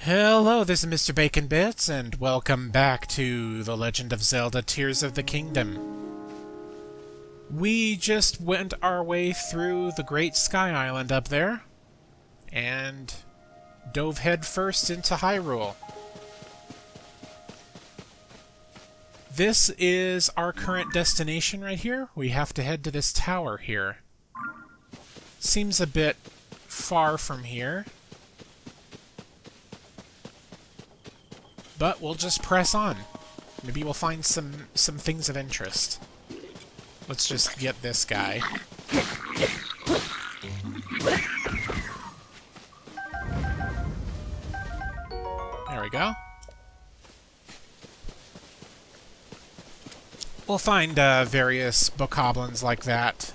Hello, this is Mr. Bacon Bits, and welcome back to The Legend of Zelda Tears of the Kingdom. We just went our way through the Great Sky Island up there, and dove headfirst into Hyrule. This is our current destination right here. We have to head to this tower here. Seems a bit far from here. But we'll just press on. Maybe we'll find some things of interest. Let's just get this guy. There we go. We'll find various bokoblins like that.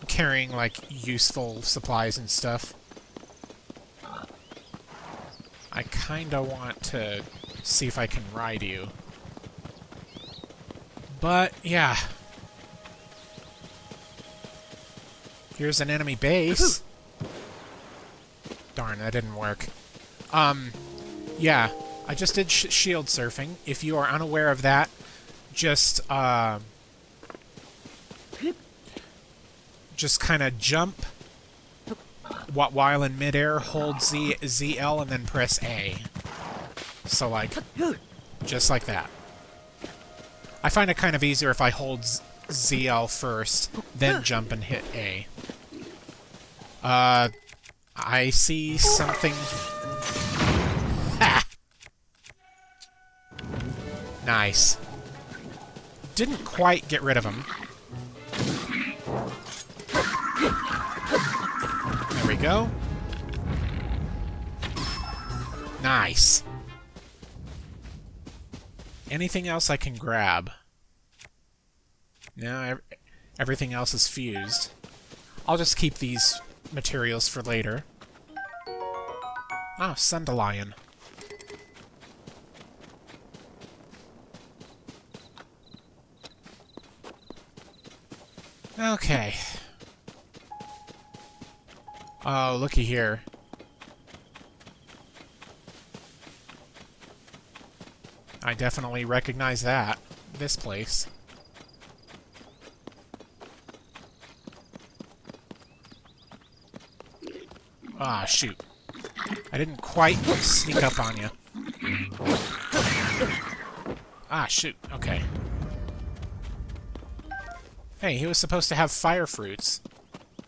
Carrying, like, useful supplies and stuff. I kinda want to see if I can ride you. But, yeah. Here's an enemy base. Darn, that didn't work. Yeah. I just did shield surfing. If you are unaware of that, just kind of jump while in midair, hold ZL, and then press A. So, like, just like that. I find it kind of easier if I hold ZL first, then jump and hit A. I see something... Ha! Nice. Didn't quite get rid of him. There we go. Nice. Anything else I can grab? No, everything else is fused. I'll just keep these materials for later. Oh, Sundelion. Okay. Oh, looky here. I definitely recognize that. This place. Ah, shoot. I didn't quite sneak up on you. Ah, shoot. Okay. Hey, he was supposed to have fire fruits.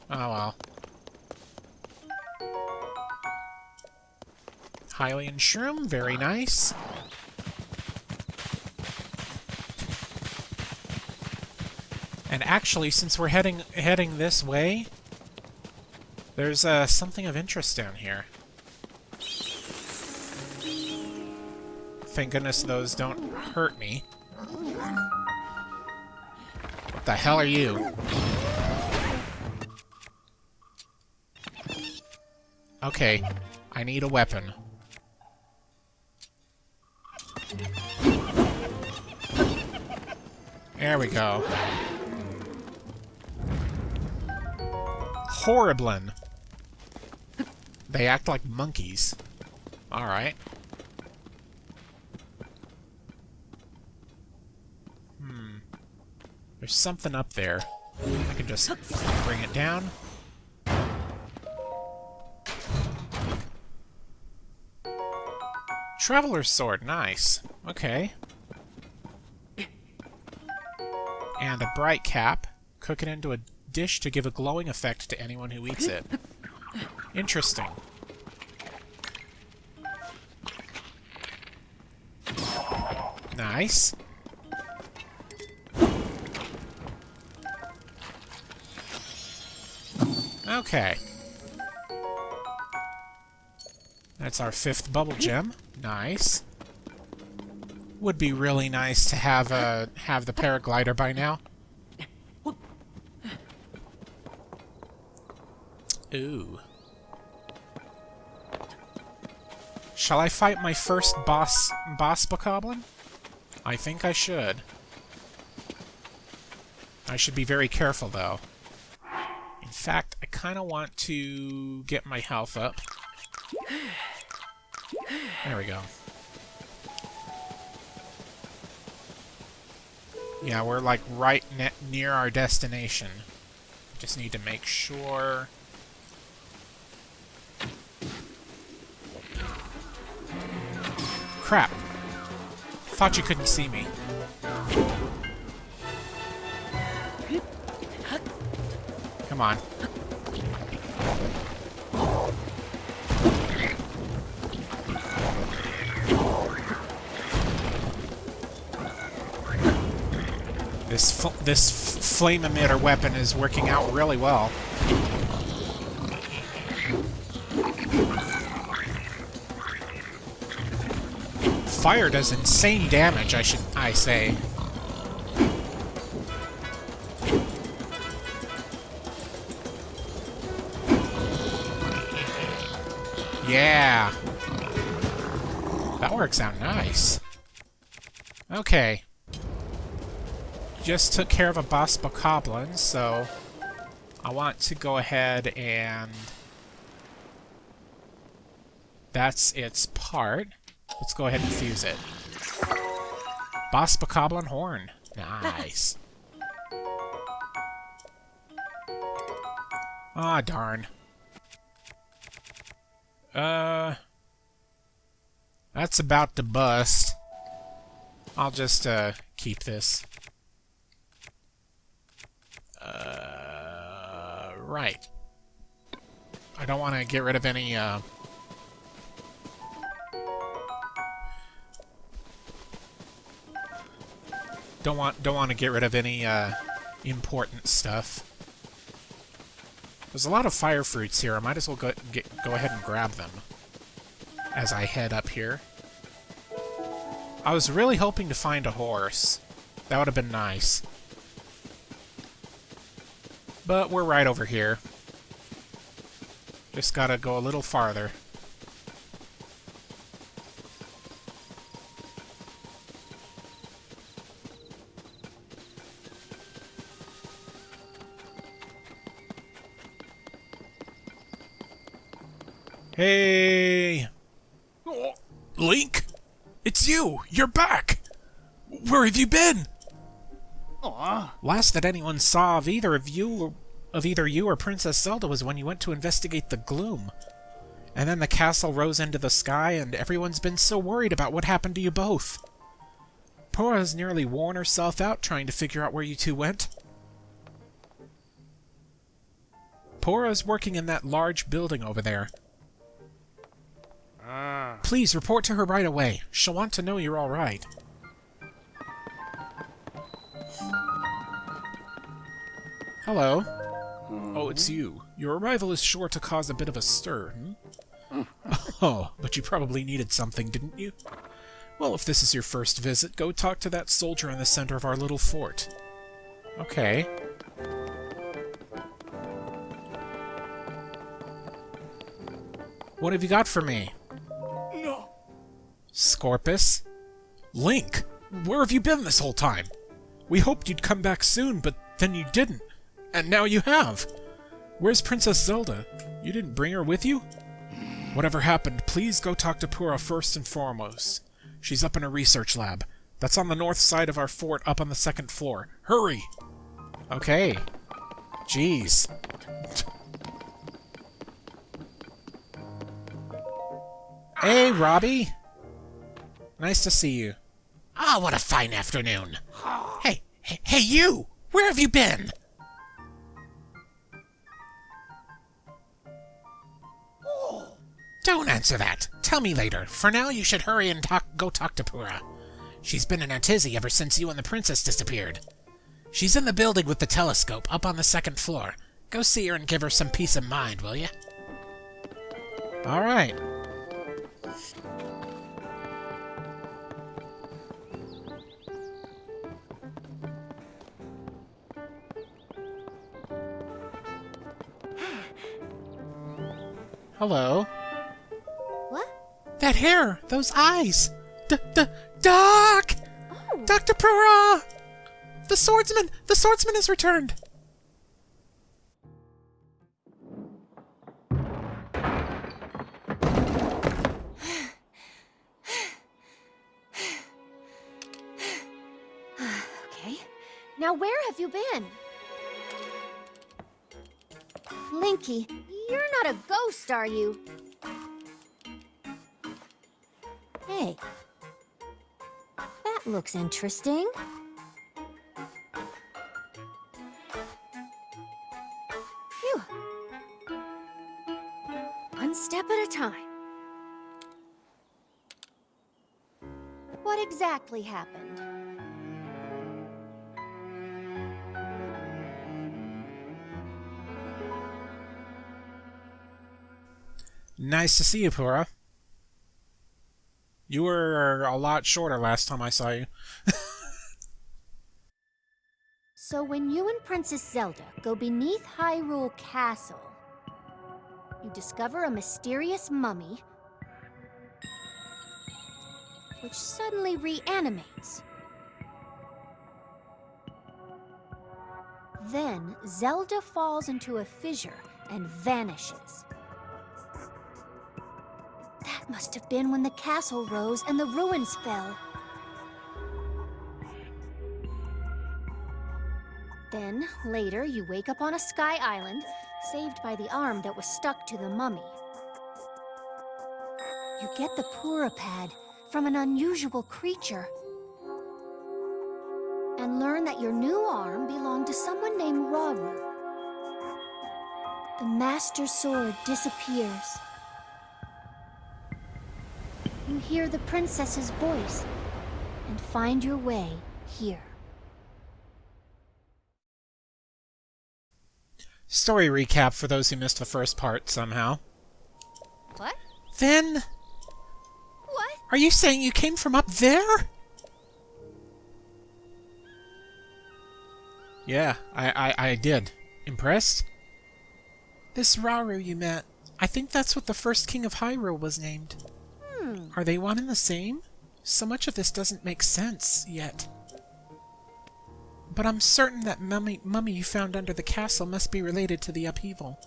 Oh, well. Hylian Shroom, very nice. And actually, since we're heading this way, there's something of interest down here. Thank goodness those don't hurt me. What the hell are you? Okay, I need a weapon. There we go. Horriblin. They act like monkeys. Alright. There's something up there. I can just bring it down. Traveler's Sword, nice. Okay. And a bright cap. Cook it into a dish to give a glowing effect to anyone who eats it. Interesting. Nice. Okay. That's our 5th bubble gem. Nice. Would be really nice to have the paraglider by now. Ooh. Shall I fight my first boss bokoblin? I think I should. I should be very careful, though. In fact, I kind of want to get my health up. There we go. Yeah, we're like right near our destination. Just need to make sure. Crap. Thought you couldn't see me. Come on. This flame emitter weapon is working out really well. Fire does insane damage, I say. Yeah. That works out nice. Okay. Just took care of a boss bokoblin, so I want to go ahead and that's its part. Let's go ahead and fuse it. Boss bokoblin horn. Nice. Ah, darn. That's about to bust. I'll just keep this. Right. I don't want to get rid of any, Don't want to get rid of any, important stuff. There's a lot of fire fruits here. I might as well go ahead and grab them as I head up here. I was really hoping to find a horse. That would have been nice. But we're right over here. Just gotta go a little farther. Hey! Oh, Link? It's you! You're back! Where have you been? Aww. Last that anyone saw of either you or Princess Zelda was when you went to investigate the gloom. And then the castle rose into the sky, and everyone's been so worried about what happened to you both. Pora's nearly worn herself out trying to figure out where you two went. Pora's working in that large building over there. Please report to her right away. She'll want to know you're all right. Hello. Oh, it's you. Your arrival is sure to cause a bit of a stir, hmm? Oh, but you probably needed something, didn't you? Well, if this is your first visit, go talk to that soldier in the center of our little fort. Okay. What have you got for me? No. Scorpus? Link! Where have you been this whole time? We hoped you'd come back soon, but then you didn't. And now you have. Where's Princess Zelda? You didn't bring her with you? Whatever happened, please go talk to Pura first and foremost. She's up in a research lab. That's on the north side of our fort, up on the 2nd floor. Hurry! Okay. Jeez. Hey, Robbie. Nice to see you. Ah, what a fine afternoon. Hey, you! Where have you been? Don't answer that. Tell me later. For now, you should hurry and go talk to Pura. She's been in a tizzy ever since you and the princess disappeared. She's in the building with the telescope, up on the 2nd floor. Go see her and give her some peace of mind, will you? All right. Hello. What? That hair! Those eyes! Doc! Oh. Dr. Pura! The swordsman! The swordsman has returned! Now where have you been? Linky, you're not a ghost, are you? Hey, that looks interesting. Phew. One step at a time. What exactly happened? Nice to see you, Pura. You were a lot shorter last time I saw you. So when you and Princess Zelda go beneath Hyrule Castle, you discover a mysterious mummy which suddenly reanimates. Then Zelda falls into a fissure and vanishes. That must have been when the castle rose and the ruins fell. Then, later, you wake up on a sky island, saved by the arm that was stuck to the mummy. You get the Pura Pad from an unusual creature, and learn that your new arm belonged to someone named Rauru. The Master Sword disappears. You hear the princess's voice, and find your way here. Story recap for those who missed the first part somehow. What? Then? What? Are you saying you came from up there? Yeah, I did. Impressed? This Rauru you met, I think that's what the first king of Hyrule was named. Are they one and the same? So much of this doesn't make sense yet. But I'm certain that mummy you found under the castle must be related to the upheaval.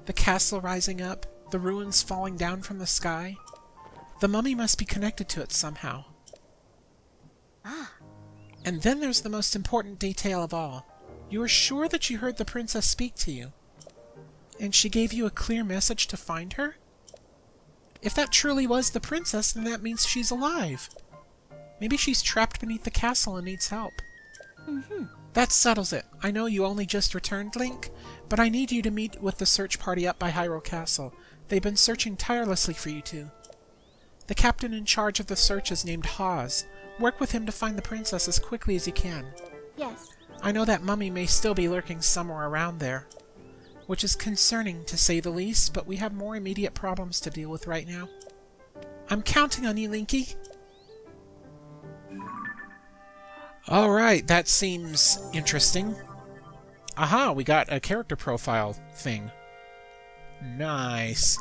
The castle rising up, the ruins falling down from the sky. The mummy must be connected to it somehow. Ah. And then there's the most important detail of all. You are sure that you heard the princess speak to you? And she gave you a clear message to find her? If that truly was the princess, then that means she's alive. Maybe she's trapped beneath the castle and needs help. That settles it. I know you only just returned, Link, but I need you to meet with the search party up by Hyrule Castle. They've been searching tirelessly for you two. The captain in charge of the search is named Hawes. Work with him to find the princess as quickly as you can. Yes. I know that mummy may still be lurking somewhere around there, which is concerning to say the least, but we have more immediate problems to deal with right now. I'm counting on you, Linky. Alright, that seems interesting. Aha, we got a character profile thing. Nice.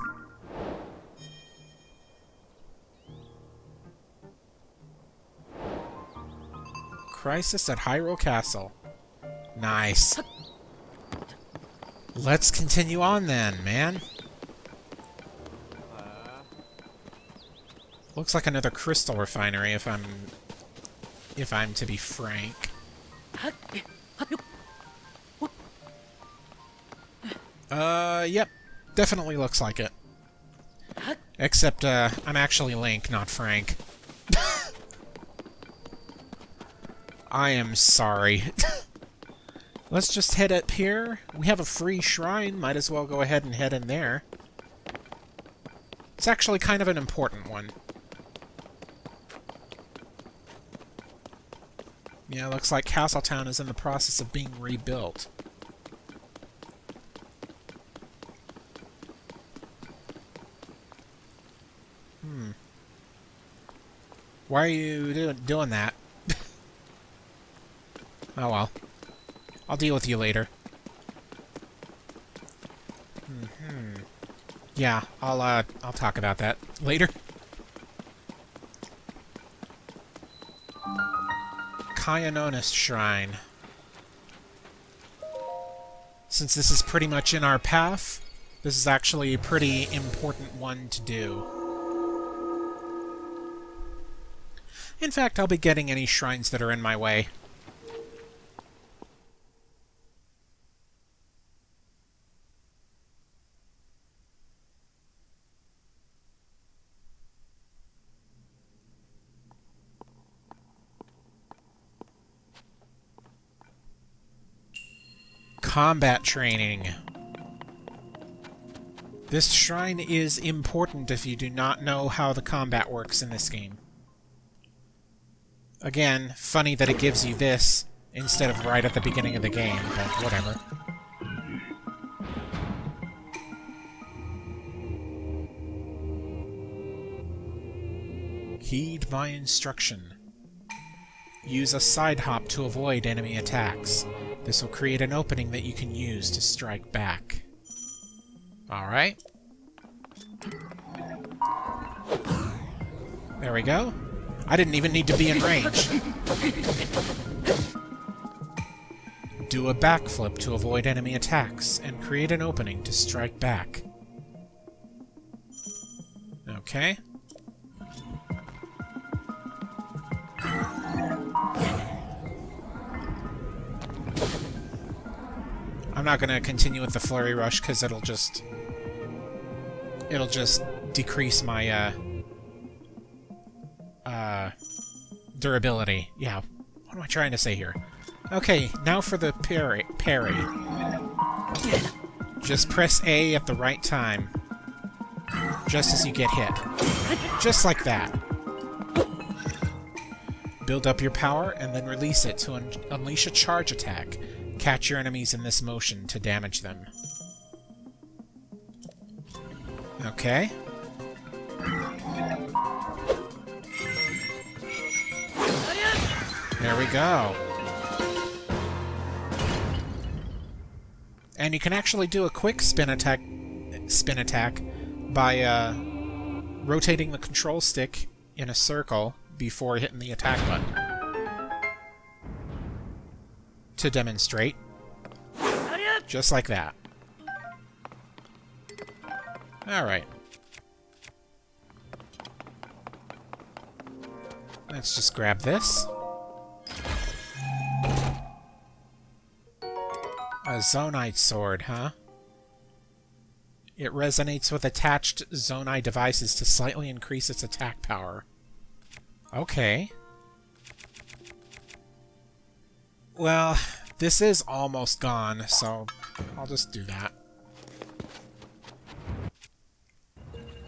Crisis at Hyrule Castle. Nice. Let's continue on then, man. Looks like another crystal refinery if I'm to be frank. Yep. Definitely looks like it. Except, I'm actually Link, not Frank. I am sorry. Let's just head up here. We have a free shrine. Might as well go ahead and head in there. It's actually kind of an important one. Yeah, looks like Castletown is in the process of being rebuilt. Why are you doing that? Oh well. I'll deal with you later. Yeah, I'll talk about that later. Kayanonis Shrine. Since this is pretty much in our path, this is actually a pretty important one to do. In fact, I'll be getting any shrines that are in my way. Combat training. This shrine is important if you do not know how the combat works in this game. Again, funny that it gives you this instead of right at the beginning of the game, but whatever. Heed my instruction. Use a side hop to avoid enemy attacks. This will create an opening that you can use to strike back. Alright. There we go. I didn't even need to be in range. Do a backflip to avoid enemy attacks and create an opening to strike back. Okay. I'm not going to continue with the Flurry Rush because it'll just decrease my durability. Yeah, what am I trying to say here? Okay, now for the parry. Just press A at the right time, just as you get hit. Just like that. Build up your power and then release it to unleash a charge attack. Catch your enemies in this motion to damage them. Okay. There we go. And you can actually do a quick spin attack by rotating the control stick in a circle before hitting the attack button. To demonstrate. Just like that. Alright. Let's just grab this. A Zonite sword, huh? It resonates with attached Zonite devices to slightly increase its attack power. Okay. Well, this is almost gone, so I'll just do that.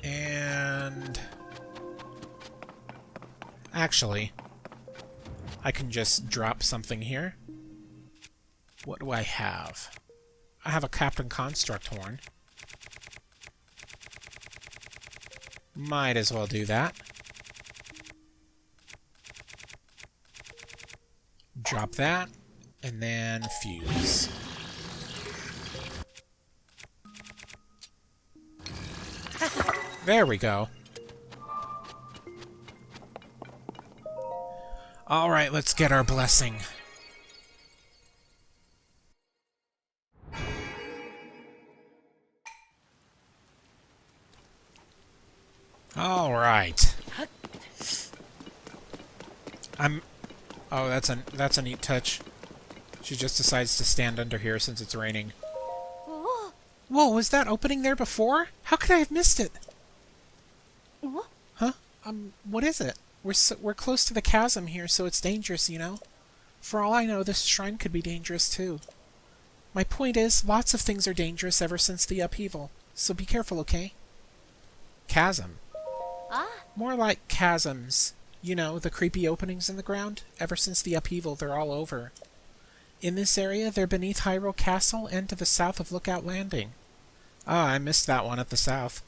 And... actually, I can just drop something here. What do I have? I have a Captain Construct Horn. Might as well do that. Drop that, and then fuse. There we go. Alright, let's get our blessing. Alright. Oh, that's a neat touch. She just decides to stand under here since it's raining. Whoa, was that opening there before? How could I have missed it? Huh? What is it? We're close to the chasm here, so it's dangerous, you know? For all I know, this shrine could be dangerous, too. My point is, lots of things are dangerous ever since the upheaval, so be careful, okay? Chasm. More like chasms. You know, the creepy openings in the ground? Ever since the upheaval, they're all over. In this area, they're beneath Hyrule Castle and to the south of Lookout Landing. Ah, I missed that one at the south.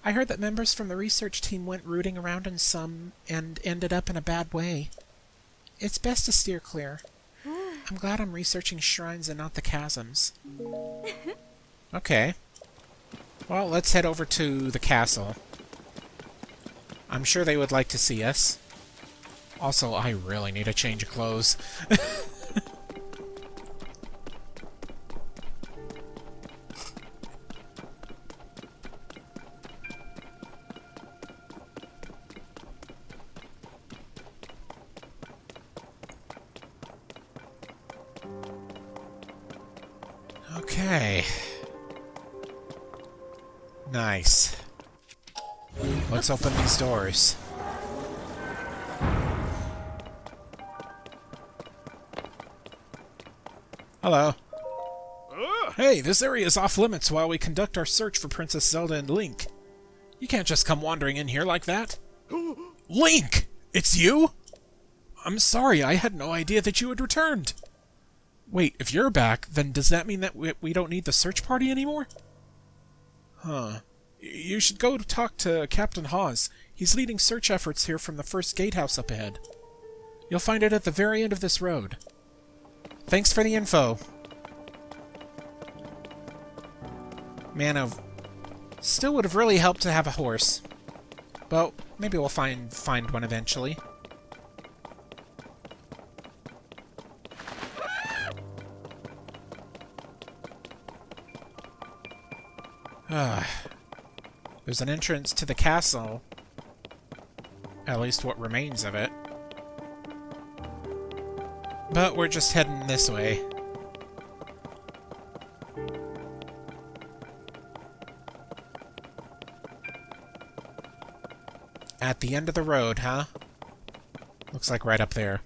I heard that members from the research team went rooting around in some and ended up in a bad way. It's best to steer clear. I'm glad I'm researching shrines and not the chasms. Okay. Well, let's head over to the castle. I'm sure they would like to see us. Also, I really need a change of clothes. Okay. Nice. Let's open these doors. Hello. Hey, this area is off limits while we conduct our search for Princess Zelda and Link. You can't just come wandering in here like that. Link! It's you? I'm sorry, I had no idea that you had returned. Wait, if you're back, then does that mean that we don't need the search party anymore? Huh. You should go talk to Captain Hawes. He's leading search efforts here from the first gatehouse up ahead. You'll find it at the very end of this road. Thanks for the info. Man, I still would have really helped to have a horse. But maybe we'll find one eventually. There's an entrance to the castle. At least what remains of it. But we're just heading this way. At the end of the road, huh? Looks like right up there.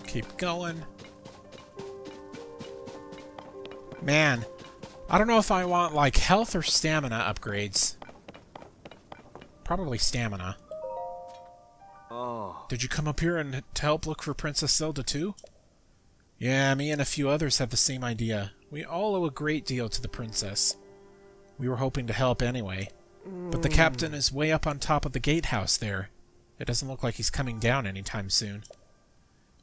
Keep going. Man, I don't know if I want, like, health or stamina upgrades. Probably stamina. Oh. Did you come up here to help look for Princess Zelda too? Yeah, me and a few others have the same idea. We all owe a great deal to the princess. We were hoping to help anyway. But the captain is way up on top of the gatehouse there. It doesn't look like he's coming down anytime soon.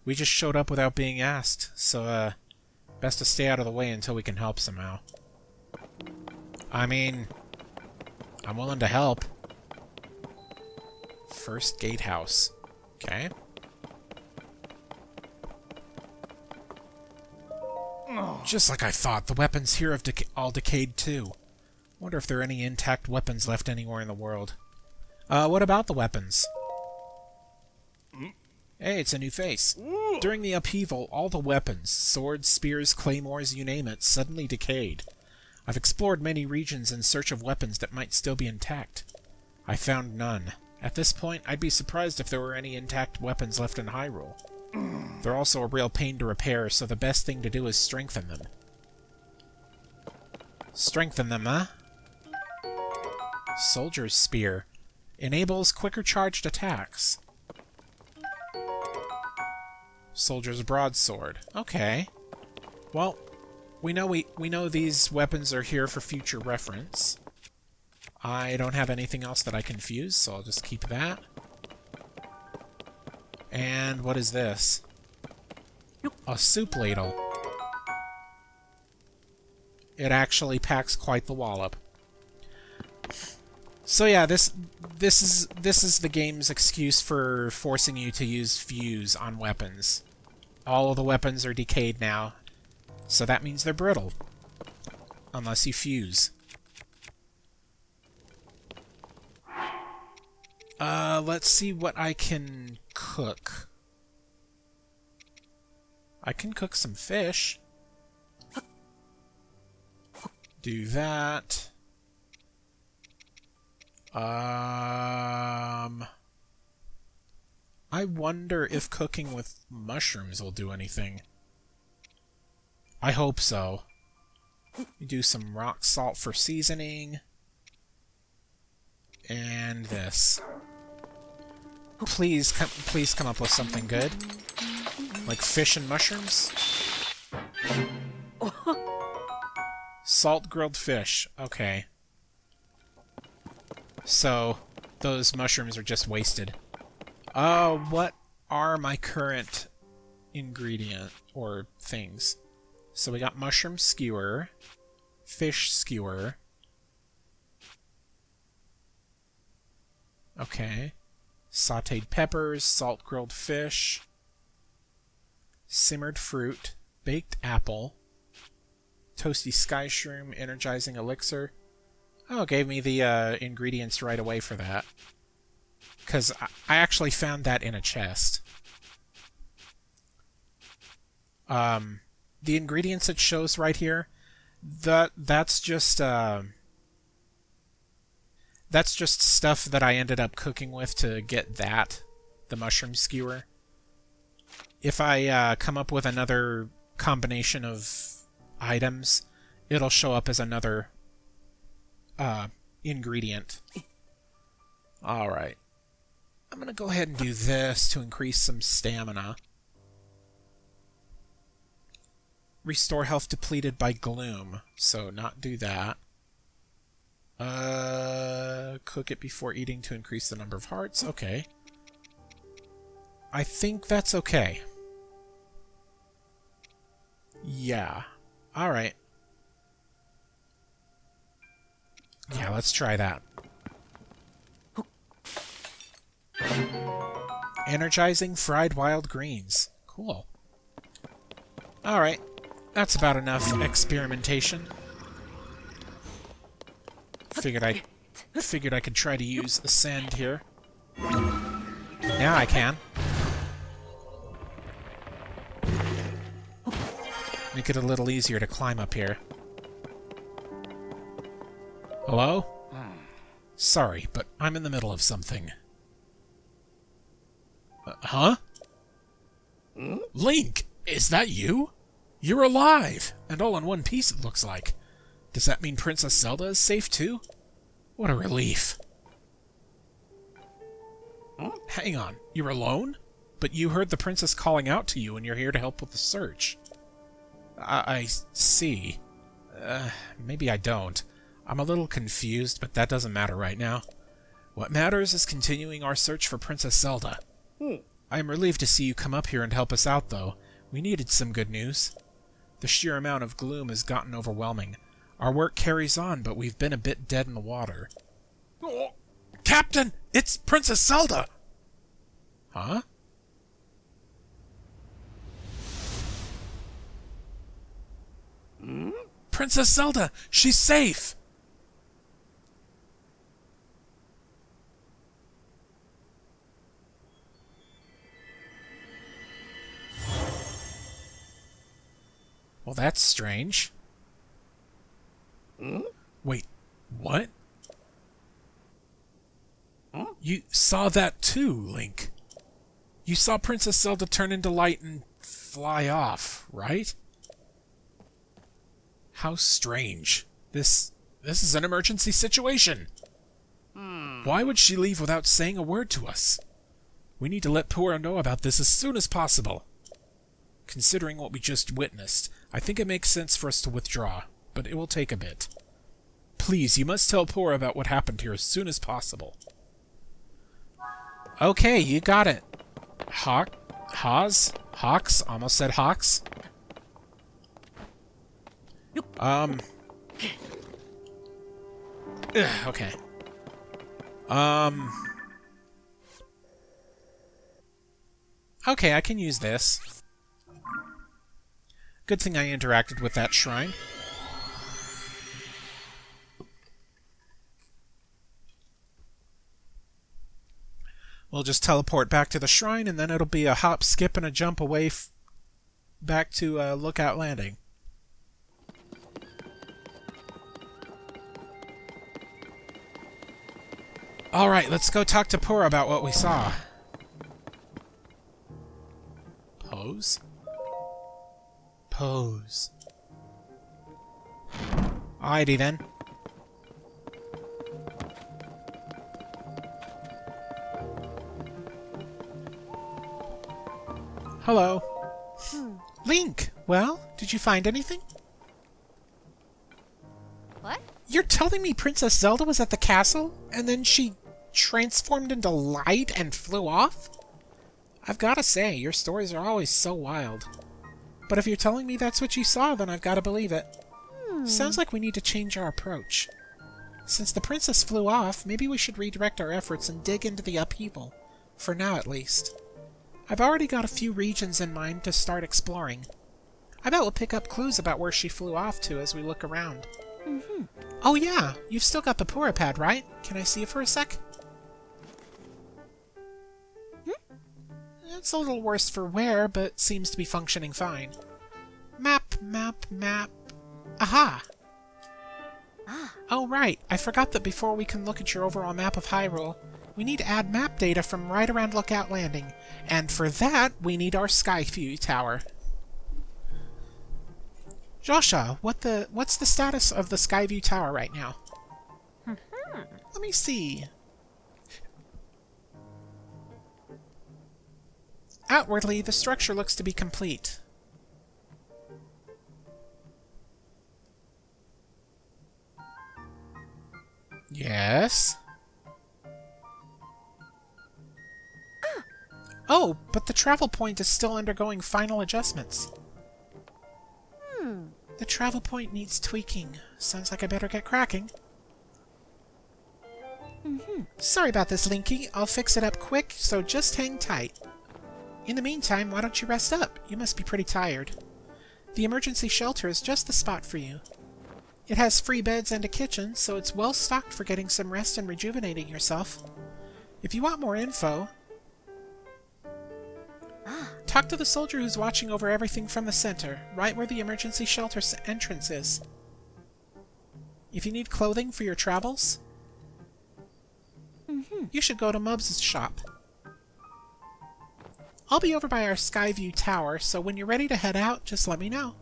We just showed up without being asked, so, best to stay out of the way until we can help somehow. I mean, I'm willing to help. First gatehouse. Okay. Just like I thought, the weapons here have all decayed too. Wonder if there are any intact weapons left anywhere in the world. What about the weapons? Hey, it's a new face. During the upheaval, all the weapons, swords, spears, claymores, you name it, suddenly decayed. I've explored many regions in search of weapons that might still be intact. I found none. At this point, I'd be surprised if there were any intact weapons left in Hyrule. They're also a real pain to repair, so the best thing to do is strengthen them. Strengthen them, huh? Soldier's Spear. Enables quicker charged attacks. Soldier's Broadsword. Okay. Well, we know these weapons are here for future reference. I don't have anything else that I can fuse, so I'll just keep that. And what is this? A soup ladle. It actually packs quite the wallop. So yeah, this is the game's excuse for forcing you to use fuse on weapons. All of the weapons are decayed now, so that means they're brittle. Unless you fuse. Let's see what I can cook. I can cook some fish. Do that. I wonder if cooking with mushrooms will do anything. I hope so. You do some rock salt for seasoning. And this. Please come up with something good. Like fish and mushrooms? Salt grilled fish. Okay. So, those mushrooms are just wasted. What are my current ingredient or things? So we got mushroom skewer, fish skewer. Okay. Sauteed peppers, salt grilled fish, simmered fruit, baked apple, toasty sky shroom, energizing elixir. Oh, it gave me the ingredients right away for that. Because I actually found that in a chest. the ingredients it shows right here, that's just stuff that I ended up cooking with to get the mushroom skewer. If I come up with another combination of items, it'll show up as another ingredient. Alright. I'm going to go ahead and do this to increase some stamina. Restore health depleted by gloom. So not do that. Cook it before eating to increase the number of hearts. Okay. I think that's okay. Yeah. Alright. Yeah, let's try that. Energizing fried wild greens. Cool. Alright. That's about enough experimentation. Figured I could try to use Ascend here. Now I can. Make it a little easier to climb up here. Hello? Sorry, but I'm in the middle of something. Huh? Link, is that you? You're alive! And all in one piece, it looks like. Does that mean Princess Zelda is safe, too? What a relief. Hang on, you're alone? But you heard the princess calling out to you and you're here to help with the search. I see. Maybe I don't. I'm a little confused, but that doesn't matter right now. What matters is continuing our search for Princess Zelda. I am relieved to see you come up here and help us out, though. We needed some good news. The sheer amount of gloom has gotten overwhelming. Our work carries on, but we've been a bit dead in the water. Oh, Captain! It's Princess Zelda! Huh? Princess Zelda! She's safe! Well, that's strange. Wait, what? You saw that too, Link. You saw Princess Zelda turn into light and fly off, right? How strange. This is an emergency situation. Why would she leave without saying a word to us? We need to let Pura know about this as soon as possible. Considering what we just witnessed, I think it makes sense for us to withdraw, but it will take a bit. Please, you must tell Pura about what happened here as soon as possible. Okay, you got it. Hawks? Almost said Hawks. Okay. Okay, I can use this. Good thing I interacted with that shrine. We'll just teleport back to the shrine, and then it'll be a hop, skip, and a jump away back to Lookout Landing. Alright, let's go talk to Pura about what we saw. Pose? Pose. Alrighty then. Hello. Link, well, did you find anything? What? You're telling me Princess Zelda was at the castle, and then she transformed into light and flew off? I've gotta say, your stories are always so wild. But if you're telling me that's what you saw, then I've gotta believe it. Sounds like we need to change our approach. Since the princess flew off, maybe we should redirect our efforts and dig into the upheaval. For now, at least. I've already got a few regions in mind to start exploring. I bet we'll pick up clues about where she flew off to as we look around. Oh yeah, you've still got the Pura pad, right? Can I see it for a sec? It's a little worse for wear, but seems to be functioning fine. Map Map. Aha! Ah, Oh, right. I forgot that before we can look at your overall map of Hyrule, we need to add map data from right around Lookout Landing. And for that, we need our Skyview Tower. Joshua, what's the status of the Skyview Tower right now? Let me see. Outwardly, the structure looks to be complete. Yes? Oh, but the travel point is still undergoing final adjustments. The travel point needs tweaking. Sounds like I better get cracking. Sorry about this, Linky. I'll fix it up quick, so just hang tight. In the meantime, why don't you rest up? You must be pretty tired. The emergency shelter is just the spot for you. It has free beds and a kitchen, so it's well stocked for getting some rest and rejuvenating yourself. If you want more info, talk to the soldier who's watching over everything from the center, right where the emergency shelter entrance is. If you need clothing for your travels, you should go to Mubs' shop. I'll be over by our Skyview Tower, so when you're ready to head out, just let me know.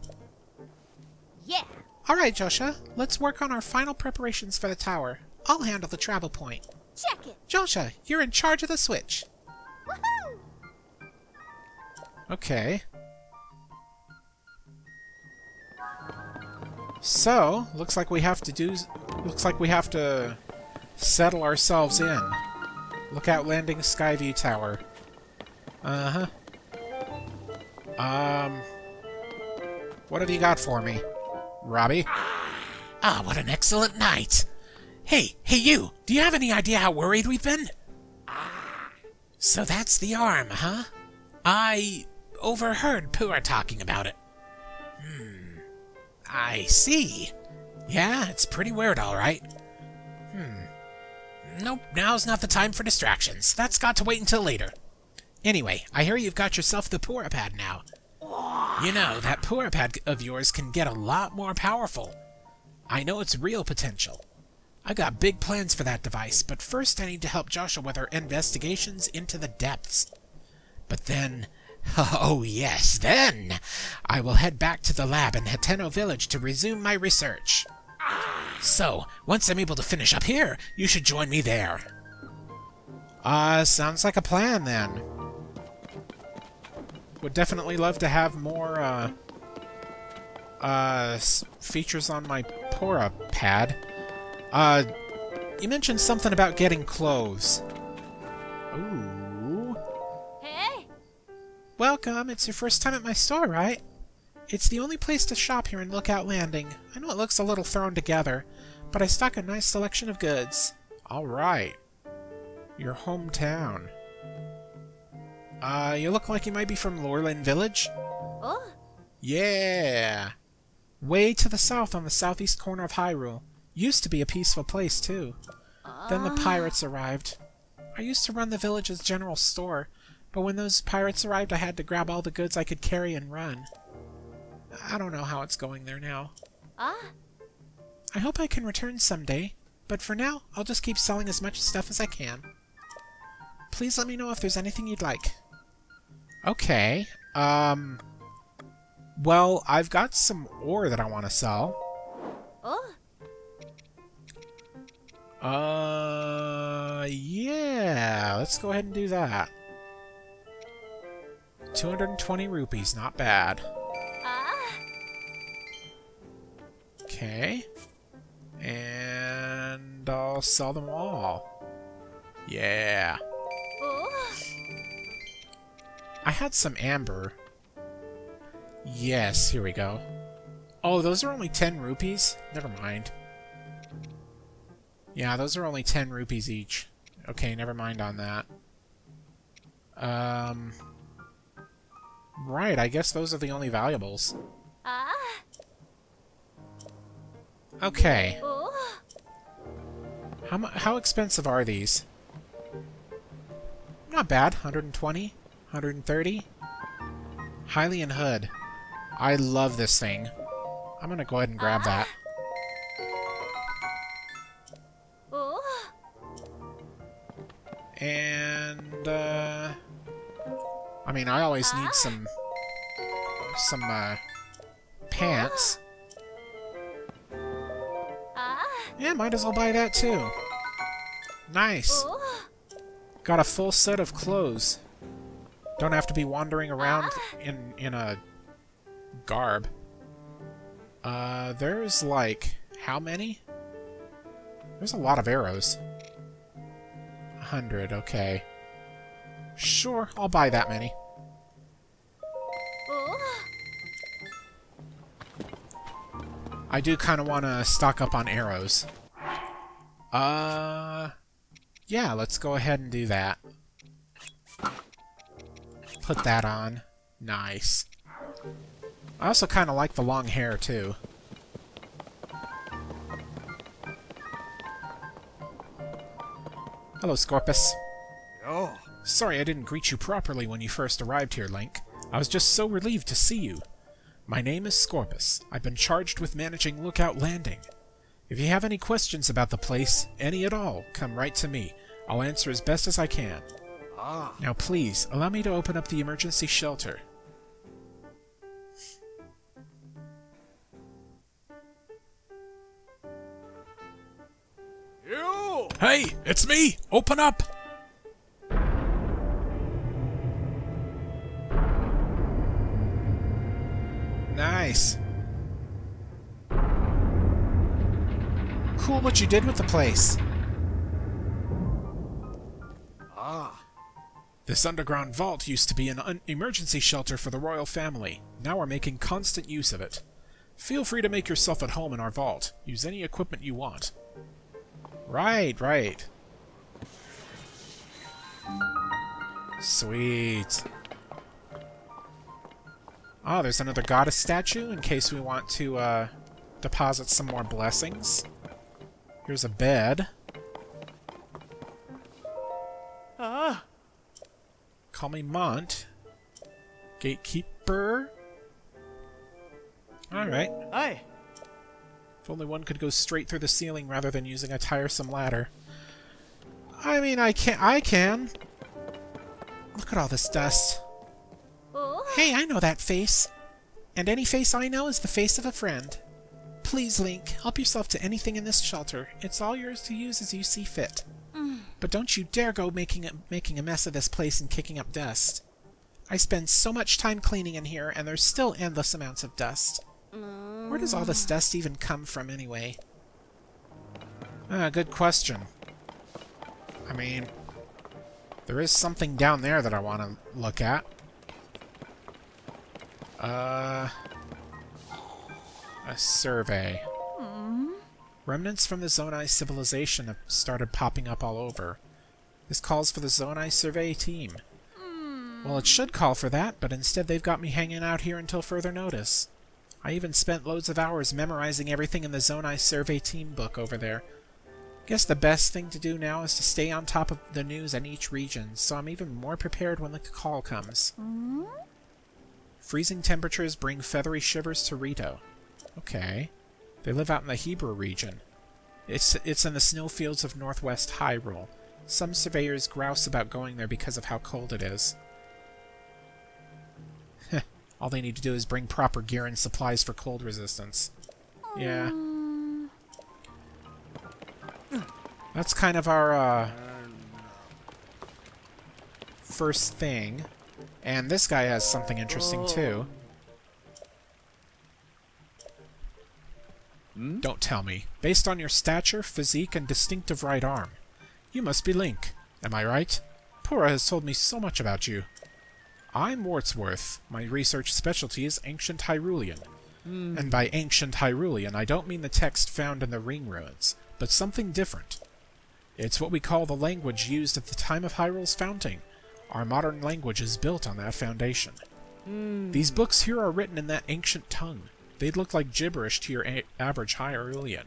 yeah. Alright, Joshua, let's work on our final preparations for the tower. I'll handle the travel point. Check it. Joshua, you're in charge of the switch. Woohoo! Okay. So, looks like we have to settle ourselves in. Lookout Landing Skyview Tower. What have you got for me, Robbie? Ah, what an excellent night. Hey you, do you have any idea how worried we've been? So that's the arm, huh? I overheard Pua talking about it. I see. Yeah, it's pretty weird, all right. Nope, now's not the time for distractions. That's got to wait until later. Anyway, I hear you've got yourself the Pua Pad now. You know, that Pua Pad of yours can get a lot more powerful. I know it's real potential. I got big plans for that device, but first I need to help Joshua with our investigations into the depths. But then, oh yes, then I will head back to the lab in Hateno Village to resume my research. So, once I'm able to finish up here, you should join me there. Sounds like a plan then. Would definitely love to have more, features on my Pura Pad. You mentioned something about getting clothes. Ooh. Hey. Welcome, it's your first time at my store, right? It's the only place to shop here in Lookout Landing. I know it looks a little thrown together, but I stock a nice selection of goods. Alright. Your hometown. You look like you might be from Lorelin Village? Oh. Yeah! Way to the south on the southeast corner of Hyrule. Used to be a peaceful place, too. Then the pirates arrived. I used to run the village's general store, but when those pirates arrived I had to grab all the goods I could carry and run. I don't know how it's going there now. I hope I can return someday, but for now, I'll just keep selling as much stuff as I can. Please let me know if there's anything you'd like. Okay, well, I've got some ore that I want to sell. Oh. Yeah, let's go ahead and do that. 220 rupees, not bad. Okay. And I'll sell them all. Yeah. Oh. I had some amber. Yes, here we go. Oh, those are only 10 rupees? Never mind. Yeah, those are only 10 rupees each. Okay, never mind on that. Right, I guess those are the only valuables. Okay. Oh. How expensive are these? Not bad. 120? 130? Hylian Hood. I love this thing. I'm gonna go ahead and grab that. Oh. And, I mean, I always need some pants. Yeah, might as well buy that too. Nice. Got a full set of clothes. Don't have to be wandering around in a garb. There's like, how many? There's a lot of arrows. 100, okay. Sure, I'll buy that many. I do kind of want to stock up on arrows. Yeah, let's go ahead and do that. Put that on. Nice. I also kind of like the long hair, too. Hello, Scorpus. Oh. Sorry I didn't greet you properly when you first arrived here, Link. I was just so relieved to see you. My name is Scorpus. I've been charged with managing Lookout Landing. If you have any questions about the place, any at all, come right to me. I'll answer as best as I can. Now please, allow me to open up the emergency shelter. You! Hey, it's me! Open up! Nice. Cool what you did with the place. This underground vault used to be an emergency shelter for the royal family. Now we're making constant use of it. Feel free to make yourself at home in our vault. Use any equipment you want. Right, right. Sweet. Oh, there's another goddess statue in case we want to deposit some more blessings. Here's a bed. Call me Mont. Gatekeeper. Alright. Aye. If only one could go straight through the ceiling rather than using a tiresome ladder. I mean, I can. Look at all this dust. Hey, I know that face. And any face I know is the face of a friend. Please, Link, help yourself to anything in this shelter. It's all yours to use as you see fit. But don't you dare go making a mess of this place and kicking up dust. I spend so much time cleaning in here, and there's still endless amounts of dust. Where does all this dust even come from, anyway? Good question. I mean, there is something down there that I want to look at. A survey. Remnants from the Zonai civilization have started popping up all over. This calls for the Zonai survey team. Well, it should call for that, but instead they've got me hanging out here until further notice. I even spent loads of hours memorizing everything in the Zonai survey team book over there. Guess the best thing to do now is to stay on top of the news in each region, so I'm even more prepared when the call comes. Freezing temperatures bring feathery shivers to Rito. Okay. They live out in the Hebrew region. It's in the snowfields of northwest Hyrule. Some surveyors grouse about going there because of how cold it is. All they need to do is bring proper gear and supplies for cold resistance. Yeah. That's kind of our, first thing. And this guy has something interesting, too. Don't tell me. Based on your stature, physique, and distinctive right arm. You must be Link. Am I right? Pura has told me so much about you. I'm Wartsworth. My research specialty is Ancient Hyrulean. And by Ancient Hyrulean, I don't mean the text found in the Ring Ruins, but something different. It's what we call the language used at the time of Hyrule's founding. Our modern language is built on that foundation. These books here are written in that ancient tongue. They'd look like gibberish to your average Hyrulean.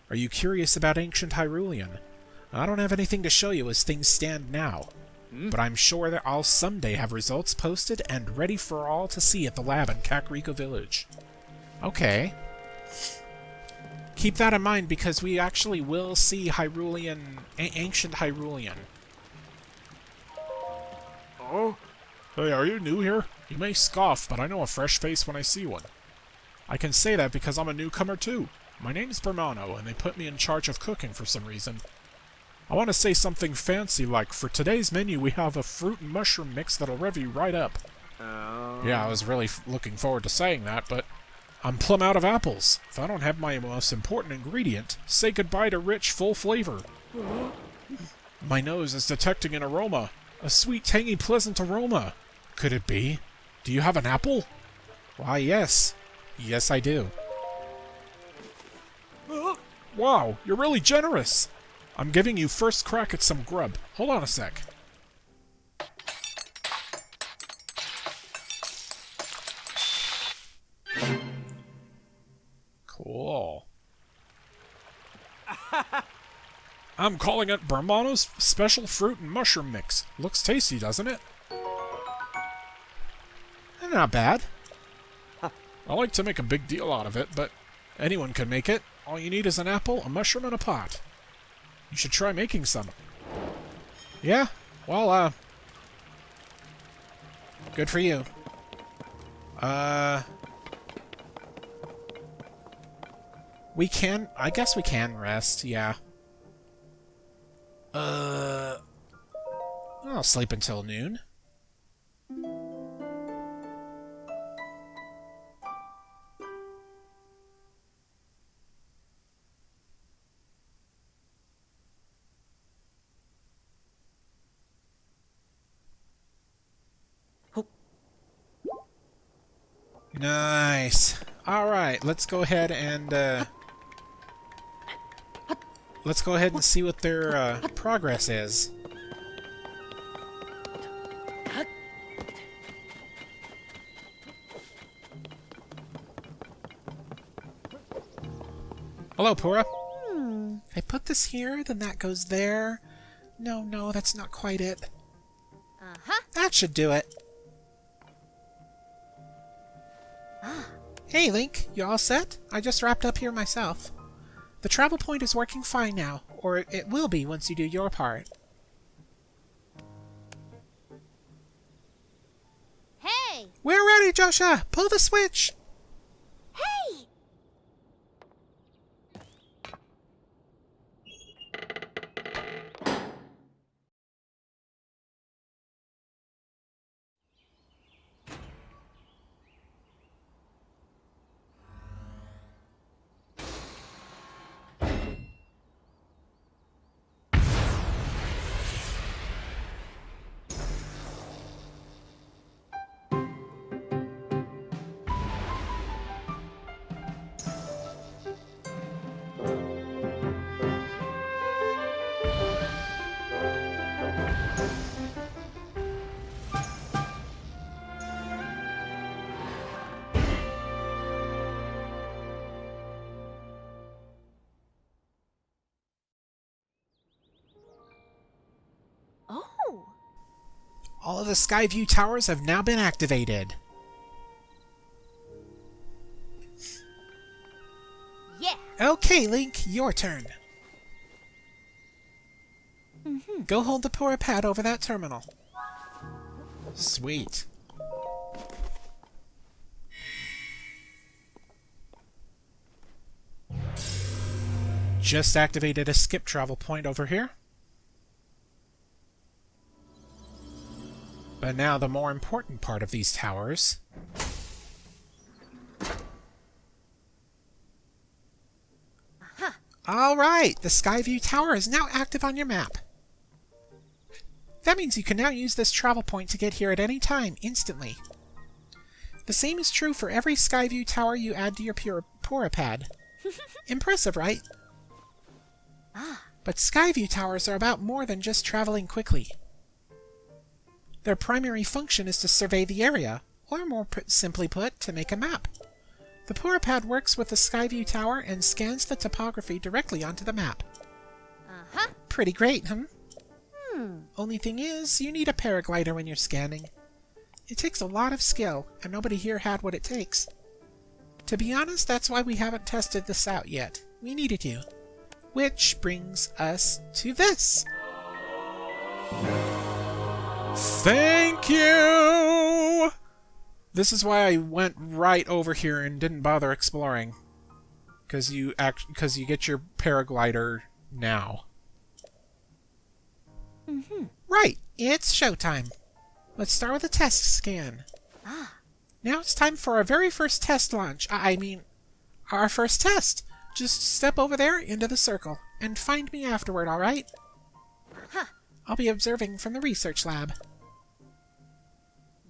Are you curious about Ancient Hyrulean? I don't have anything to show you as things stand now. but I'm sure that I'll someday have results posted and ready for all to see at the lab in Kakariko Village. Okay. Keep that in mind because we actually will see ancient Hyrulean. Oh? Hey, are you new here? You may scoff, but I know a fresh face when I see one. I can say that because I'm a newcomer too. My name's Bermano, and they put me in charge of cooking for some reason. I want to say something fancy like, for today's menu we have a fruit and mushroom mix that'll rev you right up. Yeah, I was really looking forward to saying that, but I'm plumb out of apples. If I don't have my most important ingredient, say goodbye to rich, full flavor. My nose is detecting an aroma. A sweet, tangy, pleasant aroma. Could it be? Do you have an apple? Why, yes. Yes, I do. Wow, you're really generous. I'm giving you first crack at some grub. Hold on a sec. Cool. I'm calling it Bermano's Special Fruit and Mushroom Mix. Looks tasty, doesn't it? Not bad. I like to make a big deal out of it, but anyone can make it. All you need is an apple, a mushroom, and a pot. You should try making some. Yeah? Well, good for you. I guess we can rest, yeah. I'll sleep until noon. Nice. Alright, let's go ahead and see what their progress is. Hello, Pura. If I put this here, then that goes there. No, that's not quite it. That should do it. Hey, Link, you all set? I just wrapped up here myself. The travel point is working fine now, or it will be once you do your part. Hey! We're ready, Joshua! Pull the switch! Hey! All of the Skyview towers have now been activated. Yeah! Okay, Link, your turn. Go hold the Pura pad over that terminal. Sweet. Just activated a skip travel point over here. But now the more important part of these towers. Alright, the Skyview Tower is now active on your map. That means you can now use this travel point to get here at any time, instantly. The same is true for every Skyview Tower you add to your Pura pad. Impressive, right? But Skyview Towers are about more than just traveling quickly. Their primary function is to survey the area, or more simply put, to make a map. The Pura pad works with the Skyview Tower and scans the topography directly onto the map. Pretty great, huh? Only thing is, you need a paraglider when you're scanning. It takes a lot of skill, and nobody here had what it takes. To be honest, that's why we haven't tested this out yet. We needed you. Which brings us to this. Thank you! This is why I went right over here and didn't bother exploring. Because you get your paraglider now. Right, it's showtime. Let's start with a test scan. Now it's time for our very first test launch. Our first test. Just step over there into the circle and find me afterward, alright? I'll be observing from the research lab.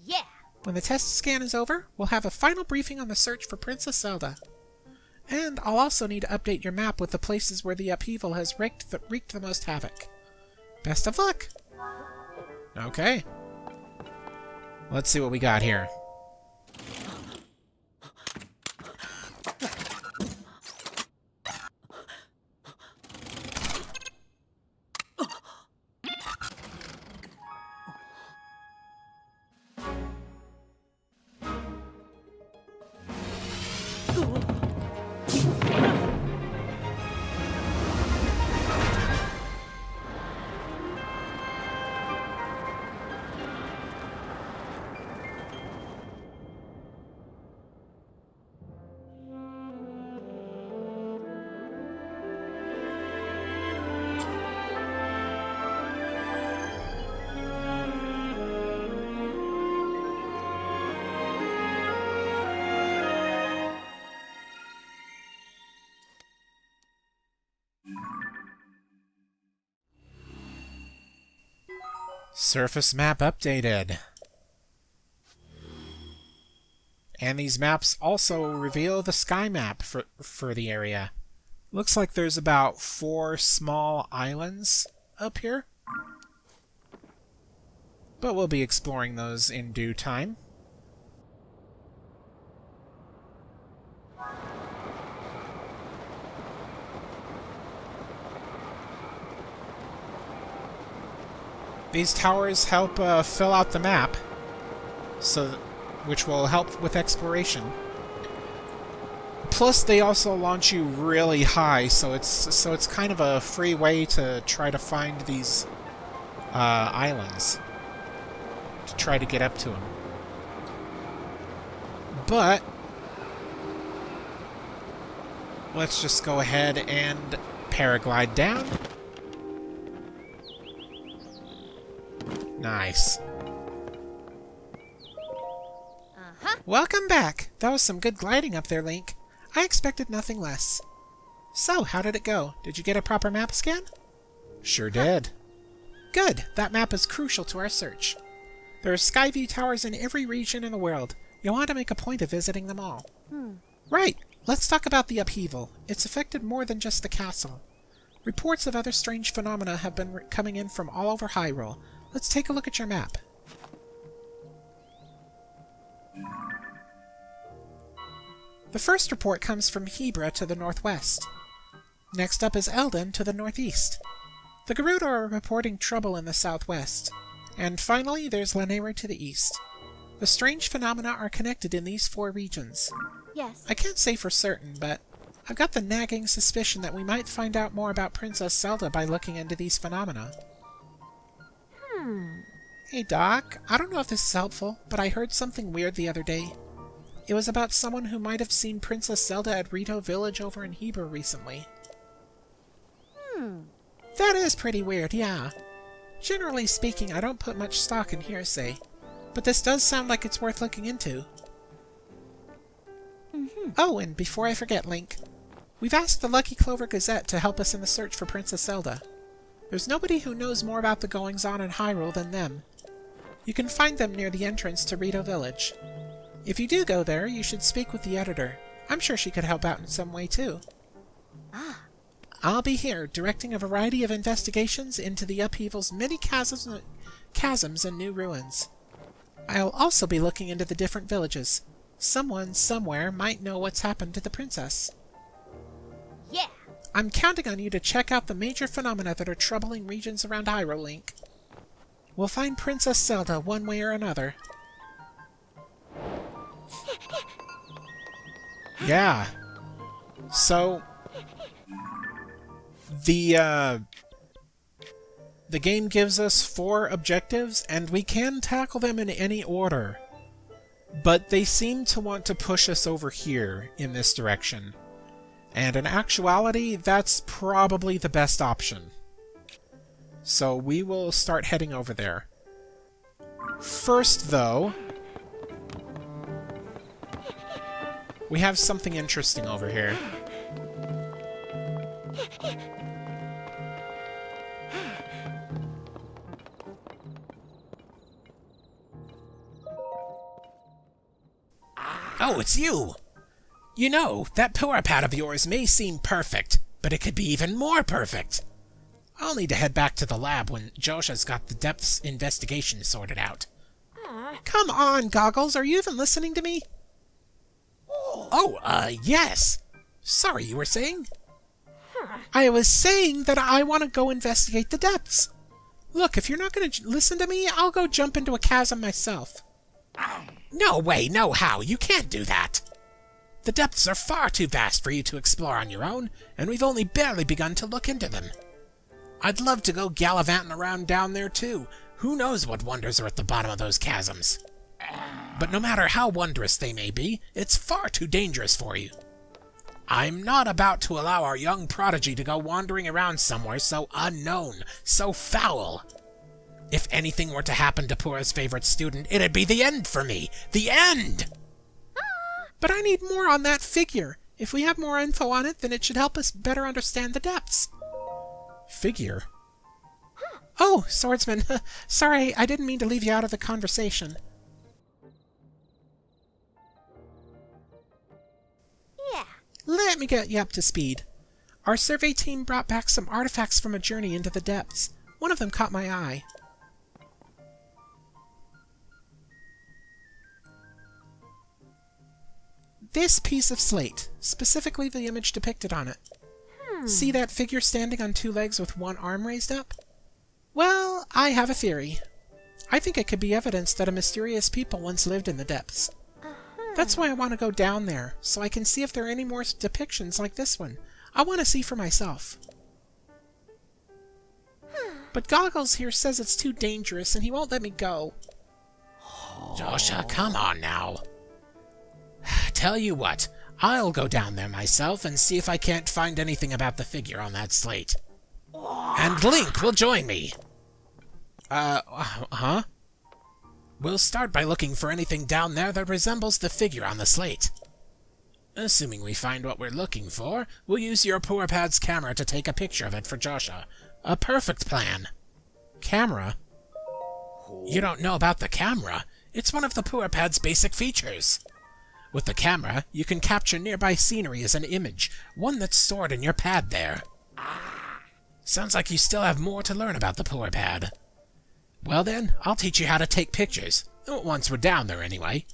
Yeah. When the test scan is over, we'll have a final briefing on the search for Princess Zelda. And I'll also need to update your map with the places where the upheaval has wreaked the most havoc. Best of luck! Okay. Let's see what we got here. Surface map updated. And these maps also reveal the sky map for the area. Looks like there's about 4 small islands up here. But we'll be exploring those in due time. These towers help fill out the map, which will help with exploration. Plus, they also launch you really high, so it's kind of a free way to try to find these islands, to try to get up to them. But let's just go ahead and paraglide down. Nice. Welcome back. That was some good gliding up there, Link. I expected nothing less. So, how did it go? Did you get a proper map scan? Sure did. Good. That map is crucial to our search. There are Skyview towers in every region in the world. You'll want to make a point of visiting them all. Right. Let's talk about the upheaval. It's affected more than just the castle. Reports of other strange phenomena have been coming in from all over Hyrule. Let's take a look at your map. The first report comes from Hebra to the northwest. Next up is Eldon to the northeast. The Gerudo are reporting trouble in the southwest. And finally, there's Lanayru to the east. The strange phenomena are connected in these 4 regions. Yes. I can't say for certain, but I've got the nagging suspicion that we might find out more about Princess Zelda by looking into these phenomena. Hey Doc, I don't know if this is helpful, but I heard something weird the other day. It was about someone who might have seen Princess Zelda at Rito Village over in Hebra recently. That is pretty weird, yeah. Generally speaking, I don't put much stock in hearsay, but this does sound like it's worth looking into. Oh, and before I forget, Link, we've asked the Lucky Clover Gazette to help us in the search for Princess Zelda. There's nobody who knows more about the goings-on in Hyrule than them. You can find them near the entrance to Rito Village. If you do go there, you should speak with the editor. I'm sure she could help out in some way, too. I'll be here, directing a variety of investigations into the upheaval's many chasms and new ruins. I'll also be looking into the different villages. Someone, somewhere, might know what's happened to the princess. Yeah. I'm counting on you to check out the major phenomena that are troubling regions around Hyrule, Link. We'll find Princess Zelda one way or another. Yeah. So, the game gives us 4 objectives, and we can tackle them in any order. But they seem to want to push us over here in this direction. And in actuality, that's probably the best option. So we will start heading over there. First, though, we have something interesting over here. Oh, it's you! You know, that poor pad of yours may seem perfect, but it could be even more perfect. I'll need to head back to the lab when Josha's got the depths investigation sorted out. Come on, Goggles, are you even listening to me? Yes. Sorry, you were saying? I was saying that I want to go investigate the depths. Look, if you're not going to listen to me, I'll go jump into a chasm myself. No way, no how, you can't do that. The depths are far too vast for you to explore on your own, and we've only barely begun to look into them. I'd love to go gallivanting around down there too. Who knows what wonders are at the bottom of those chasms? But no matter how wondrous they may be, it's far too dangerous for you. I'm not about to allow our young prodigy to go wandering around somewhere so unknown, so foul. If anything were to happen to Pura's favorite student, it'd be the end for me. The end! But I need more on that figure. If we have more info on it, then it should help us better understand the depths. Figure? Oh, swordsman. Sorry, I didn't mean to leave you out of the conversation. Yeah. Let me get you up to speed. Our survey team brought back some artifacts from a journey into the depths. One of them caught my eye. This piece of slate, specifically the image depicted on it. See that figure standing on 2 legs with one arm raised up? Well, I have a theory. I think it could be evidence that a mysterious people once lived in the depths. That's why I want to go down there, so I can see if there are any more depictions like this one. I want to see for myself. But Goggles here says it's too dangerous and he won't let me go. Josha, come on now. Tell you what, I'll go down there myself and see if I can't find anything about the figure on that slate. And Link will join me. Huh? We'll start by looking for anything down there that resembles the figure on the slate. Assuming we find what we're looking for, we'll use your poor pad's camera to take a picture of it for Josha. A perfect plan. Camera? You don't know about the camera? It's one of the poor pad's basic features. With the camera, you can capture nearby scenery as an image, one that's stored in your pad there. Sounds like you still have more to learn about the poor pad. Well then, I'll teach you how to take pictures. Once we're down there, anyway.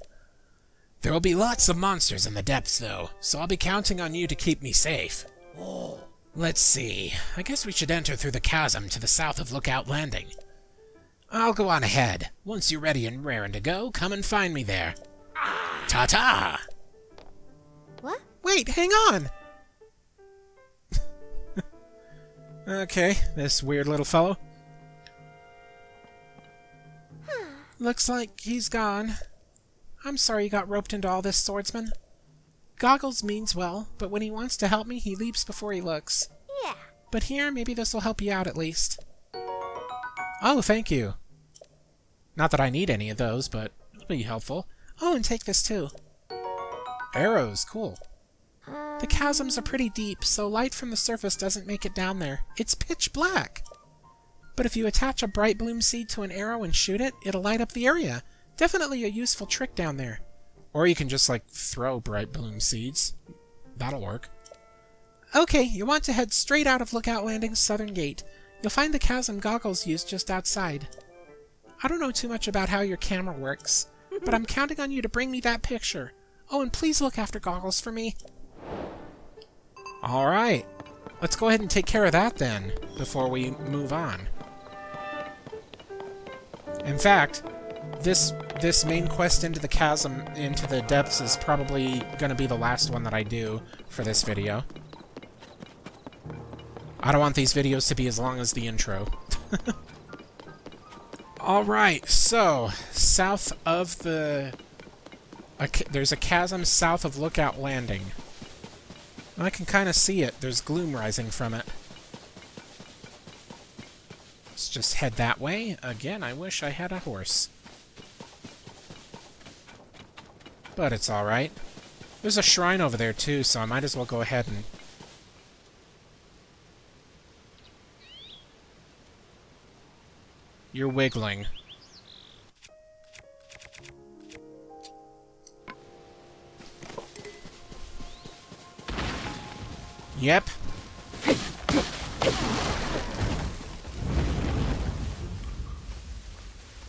There will be lots of monsters in the depths, though, so I'll be counting on you to keep me safe. Let's see. I guess we should enter through the chasm to the south of Lookout Landing. I'll go on ahead. Once you're ready and raring to go, come and find me there. Ta-ta! What? Wait, hang on! Okay, this weird little fellow. Looks like he's gone. I'm sorry you got roped into all this, swordsman. Goggles means well, but when he wants to help me, he leaps before he looks. Yeah. But here, maybe this will help you out at least. Oh, thank you. Not that I need any of those, but it'll be helpful. Oh, and take this too. Arrows, cool. The chasms are pretty deep, so light from the surface doesn't make it down there. It's pitch black. But if you attach a bright bloom seed to an arrow and shoot it, it'll light up the area. Definitely a useful trick down there. Or you can just, like, throw bright bloom seeds. That'll work. Okay, you want to head straight out of Lookout Landing's southern gate. You'll find the chasm Goggles used just outside. I don't know too much about how your camera works, but I'm counting on you to bring me that picture. Oh, and please look after Goggles for me. Alright. Let's go ahead and take care of that then, before we move on. In fact, this main quest into the chasm, into the depths, is probably going to be the last one that I do for this video. I don't want these videos to be as long as the intro. Alright, so, south of the... there's a chasm south of Lookout Landing. I can kind of see it. There's gloom rising from it. Let's just head that way. Again, I wish I had a horse. But it's alright. There's a shrine over there too, so I might as well go ahead and... You're wiggling. Yep.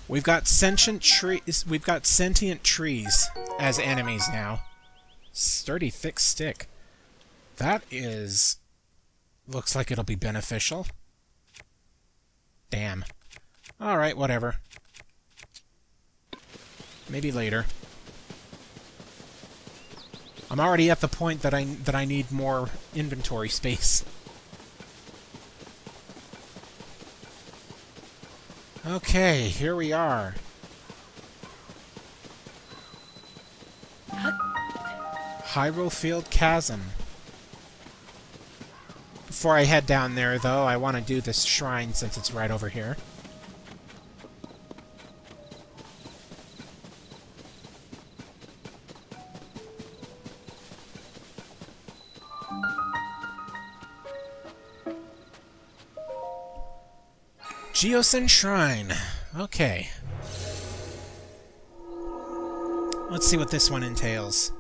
We've got sentient trees. We've got sentient trees as enemies now. Sturdy, thick stick. That is... looks like it'll be beneficial. Damn. Alright, whatever. Maybe later. I'm already at the point that I need more inventory space. Okay, here we are. Hyrule Field Chasm. Before I head down there, though, I want to do this shrine since it's right over here. Geosin Shrine. Okay. Let's see what this one entails.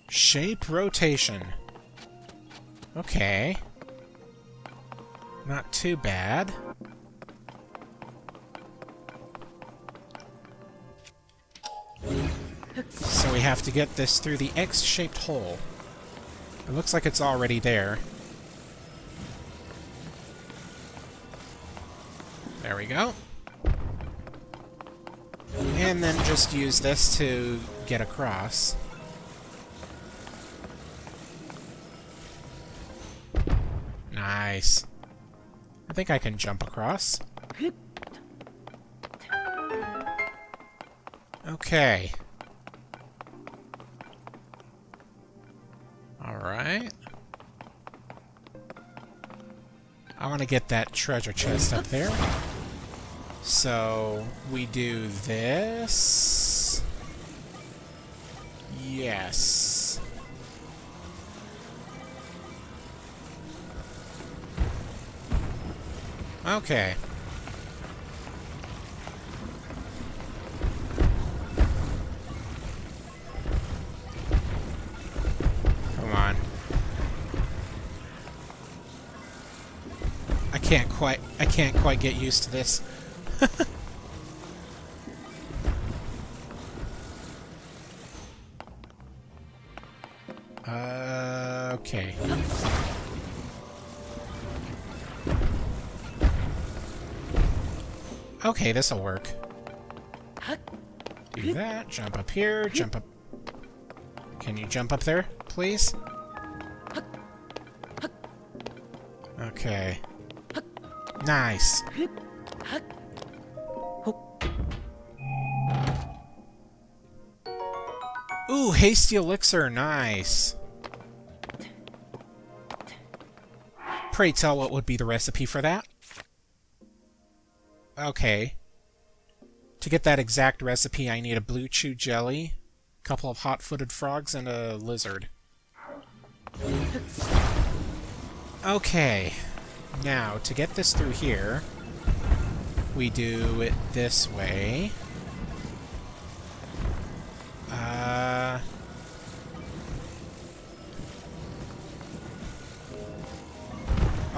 Shape rotation. Okay. Not too bad. So we have to get this through the X-shaped hole. It looks like it's already there. There we go. And then just use this to get across. Nice. I think I can jump across. Okay. Alright. I want to get that treasure chest up there. So, we do this. Yes. Okay. Come on. I can't quite get used to this. Okay. Okay, this'll work. Do that, jump up here, jump up... Can you jump up there, please? Okay. Nice. Ooh, hasty elixir, nice. Pray tell, what would be the recipe for that? Okay. To get that exact recipe, I need a blue chew jelly, a couple of hot-footed frogs, and a lizard. Okay. Now, to get this through here, we do it this way.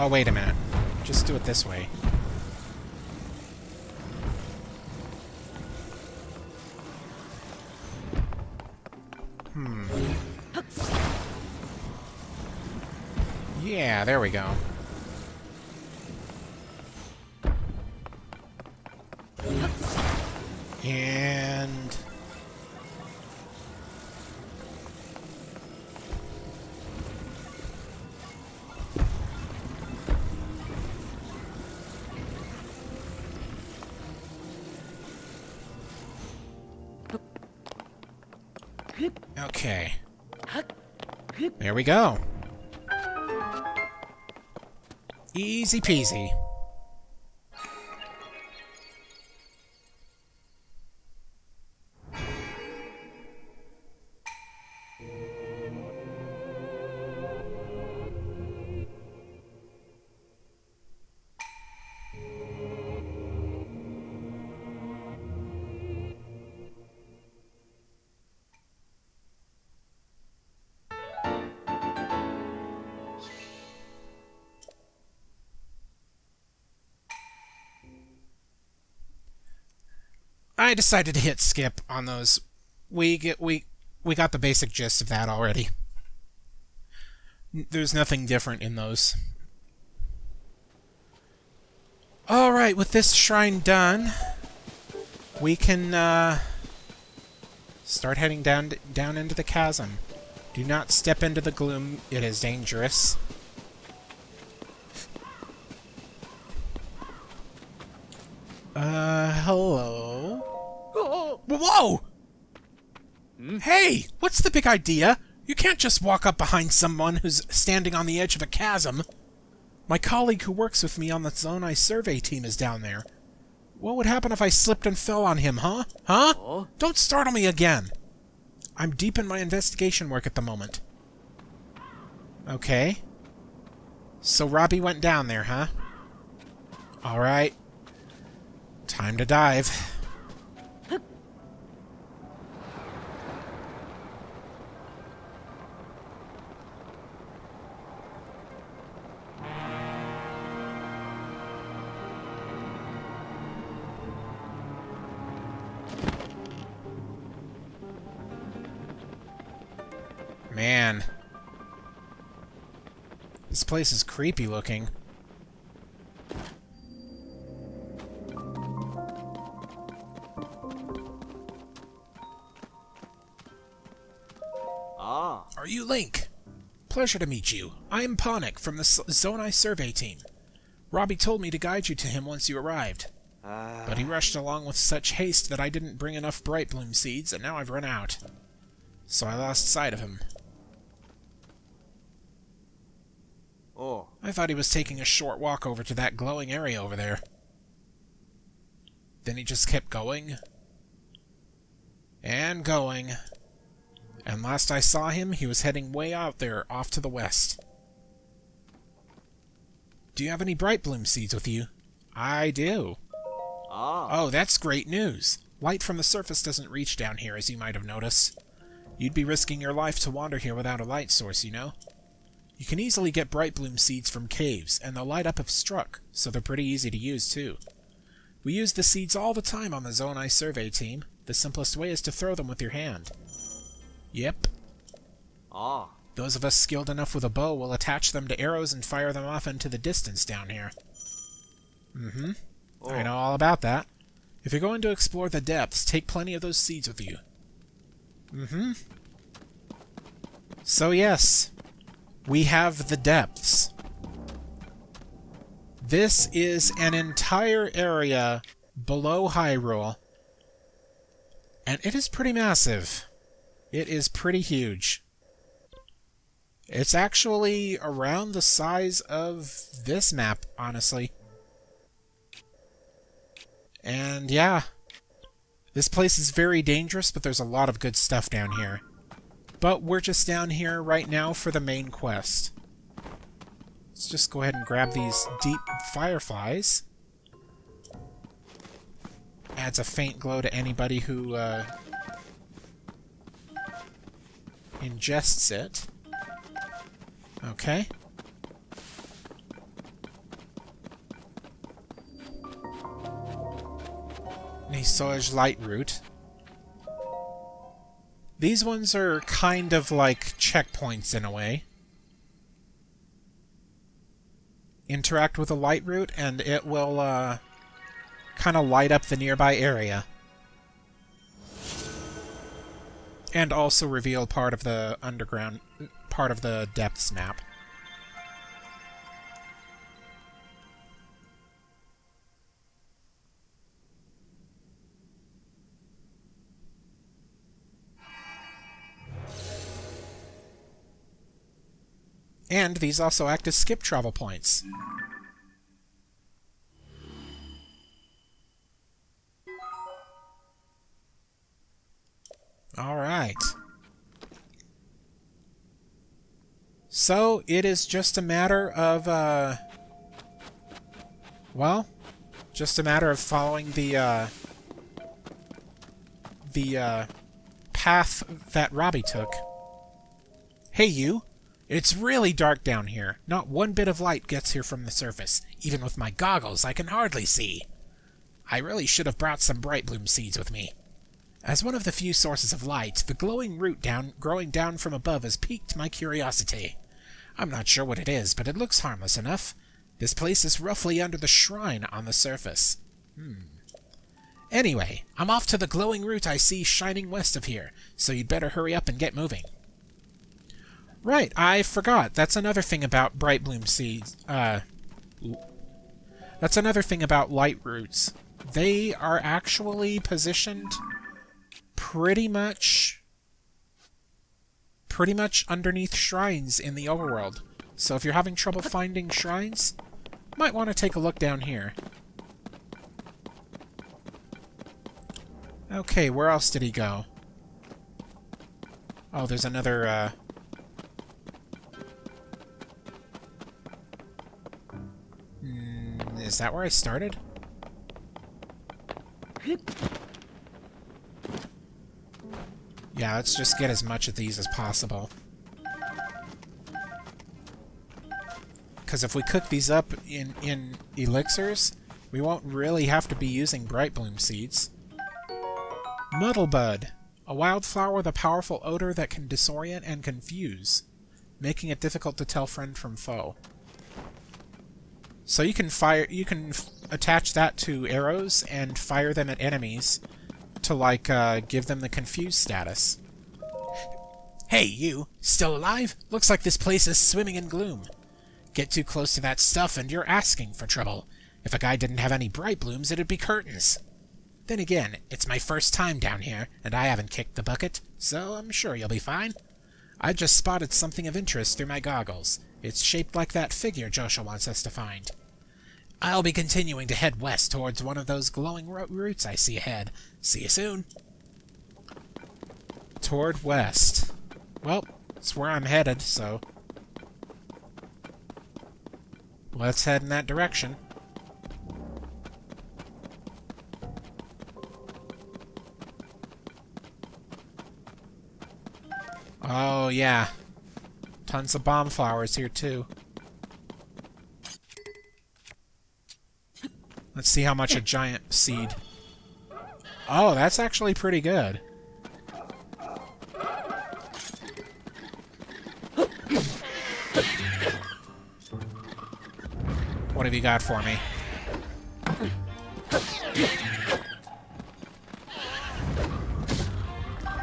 Oh, wait a minute. Just do it this way. Yeah, there we go. And... okay. There we go. Easy peasy. I decided to hit skip on those. We got the basic gist of that already. There's nothing different in those. Alright, with this shrine done, we can start heading down into the chasm. Do not step into the gloom, it is dangerous. Hello? Whoa! Hey! What's the big idea? You can't just walk up behind someone who's standing on the edge of a chasm. My colleague who works with me on the Zonai survey team is down there. What would happen if I slipped and fell on him, huh? Huh? Don't startle me again. I'm deep in my investigation work at the moment. Okay. So Robbie went down there, huh? Alright. Time to dive. Man. This place is creepy looking. Are you Link? Pleasure to meet you. I am Ponic from the Zonai survey team. Robbie told me to guide you to him once you arrived. But he rushed along with such haste that I didn't bring enough Bright Bloom seeds, and now I've run out. So I lost sight of him. I thought he was taking a short walk over to that glowing area over there. Then he just kept going. And going. And last I saw him, he was heading way out there, off to the west. Do you have any Bright Bloom seeds with you? I do. Oh, that's great news. Light from the surface doesn't reach down here, as you might have noticed. You'd be risking your life to wander here without a light source, you know? You can easily get Bright Bloom seeds from caves, and they'll light up if struck, so they're pretty easy to use, too. We use the seeds all the time on the Zonai survey team. The simplest way is to throw them with your hand. Yep. Those of us skilled enough with a bow will attach them to arrows and fire them off into the distance down here. I know all about that. If you're going to explore the depths, take plenty of those seeds with you. So yes, we have the depths. This is an entire area below Hyrule, and it is pretty massive. It is pretty huge. It's actually around the size of this map, honestly. And yeah, this place is very dangerous, but there's a lot of good stuff down here. But we're just down here right now for the main quest. Let's just go ahead and grab these deep fireflies. Adds a faint glow to anybody who ingests it. Okay. Nisoj Light Root. These ones are kind of like checkpoints in a way. Interact with a light root and it will kind of light up the nearby area. And also reveal part of the underground, part of the depths map. And these also act as skip travel points. Alright. So, it is just a matter of, well, just a matter of following the path that Robbie took. Hey, you! It's really dark down here. Not one bit of light gets here from the surface. Even with my goggles, I can hardly see. I really should have brought some bright bloom seeds with me. As one of the few sources of light, the glowing root growing down from above has piqued my curiosity. I'm not sure what it is, but it looks harmless enough. This place is roughly under the shrine on the surface. Anyway, I'm off to the glowing root I see shining west of here, so you'd better hurry up and get moving. Right, I forgot. That's another thing about bright bloom seeds. That's another thing about light roots. They are actually positioned pretty much underneath shrines in the overworld. So if you're having trouble finding shrines, you might want to take a look down here. Okay, where else did he go? Oh, there's another, Is that where I started? Yeah, let's just get as much of these as possible. Because if we cook these up in elixirs, we won't really have to be using bright bloom seeds. Muddlebud, a wildflower with a powerful odor that can disorient and confuse, making it difficult to tell friend from foe. So you can attach that to arrows and fire them at enemies to, like, give them the confused status. Hey, you! Still alive? Looks like this place is swimming in gloom. Get too close to that stuff and you're asking for trouble. If a guy didn't have any bright blooms, it'd be curtains. Then again, it's my first time down here, and I haven't kicked the bucket, so I'm sure you'll be fine. I've just spotted something of interest through my goggles. It's shaped like that figure Joshua wants us to find. I'll be continuing to head west towards one of those glowing roots I see ahead. See you soon. Toward west. Well, it's where I'm headed, so let's head in that direction. Oh, yeah. Tons of bomb flowers here, too. Let's see how much a giant seed... Oh, that's actually pretty good. What have you got for me?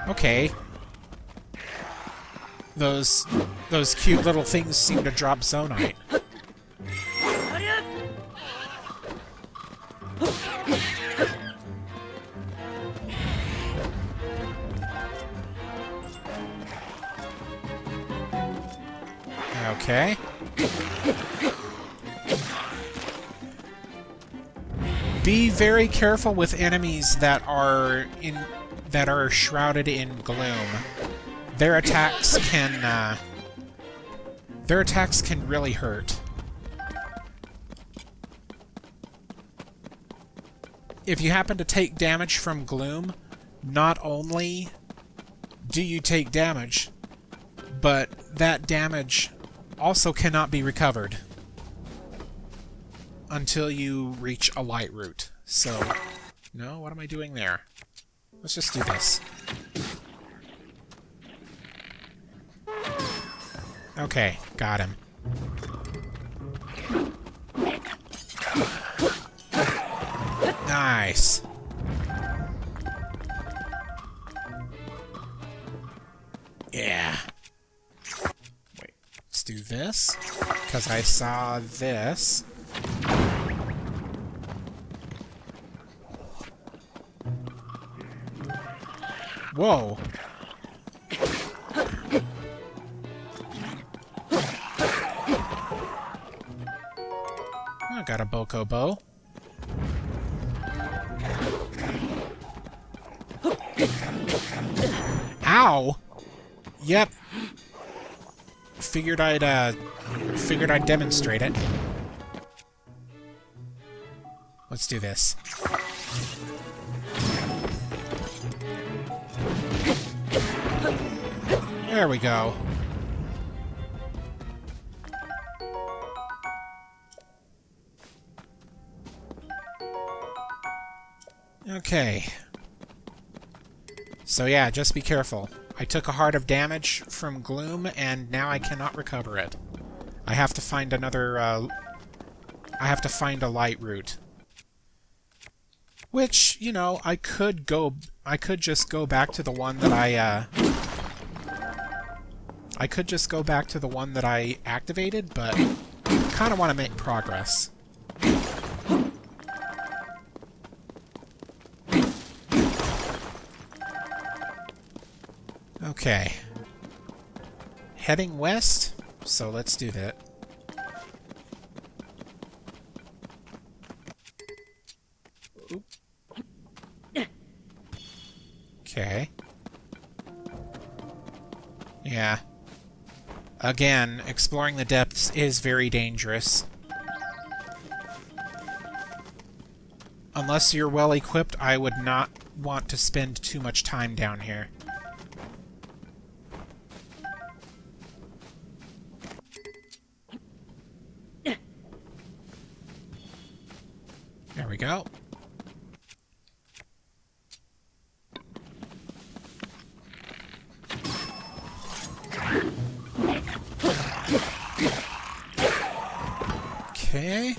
Okay. Those cute little things seem to drop zonite. Okay. Be very careful with enemies that are shrouded in gloom. Their attacks can really hurt. If you happen to take damage from gloom, not only do you take damage, but that damage also cannot be recovered until you reach a light root. So No, what am I doing there? Let's just do this. Okay, got him. Nice. Yeah. Wait, let's do this, because I saw this. Whoa. I got a Boko bow. Ow! Yep. Figured I'd demonstrate it. Let's do this. There we go. Okay. So yeah, just be careful. I took a heart of damage from Gloom, and now I cannot recover it. I have to find another, I have to find a light route. Which, you know, I could just go back to the one that I could just go back to the one that I activated, but I kind of want to make progress. Okay. Heading west, so let's do that. Oop. Okay. Yeah. Again, exploring the depths is very dangerous. Unless you're well equipped, I would not want to spend too much time down here. There we go. Okay.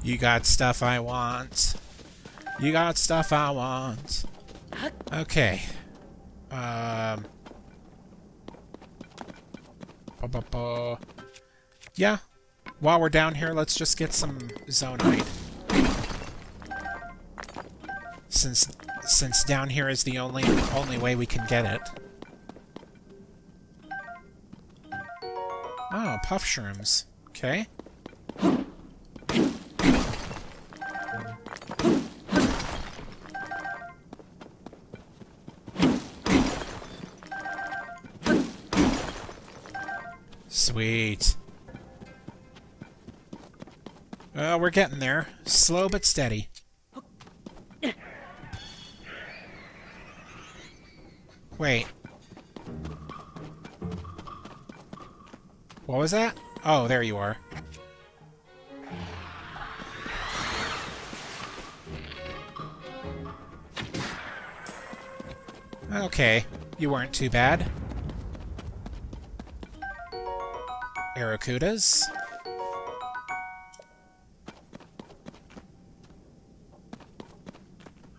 You got stuff I want. You got stuff I want. Okay. Yeah. While we're down here, let's just get some Zonite. Since down here is the only way we can get it. Oh, puff shrooms. Okay. Sweet. Well, we're getting there. Slow but steady. Wait. What was that? Oh, there you are. Okay. You weren't too bad. Aracudas.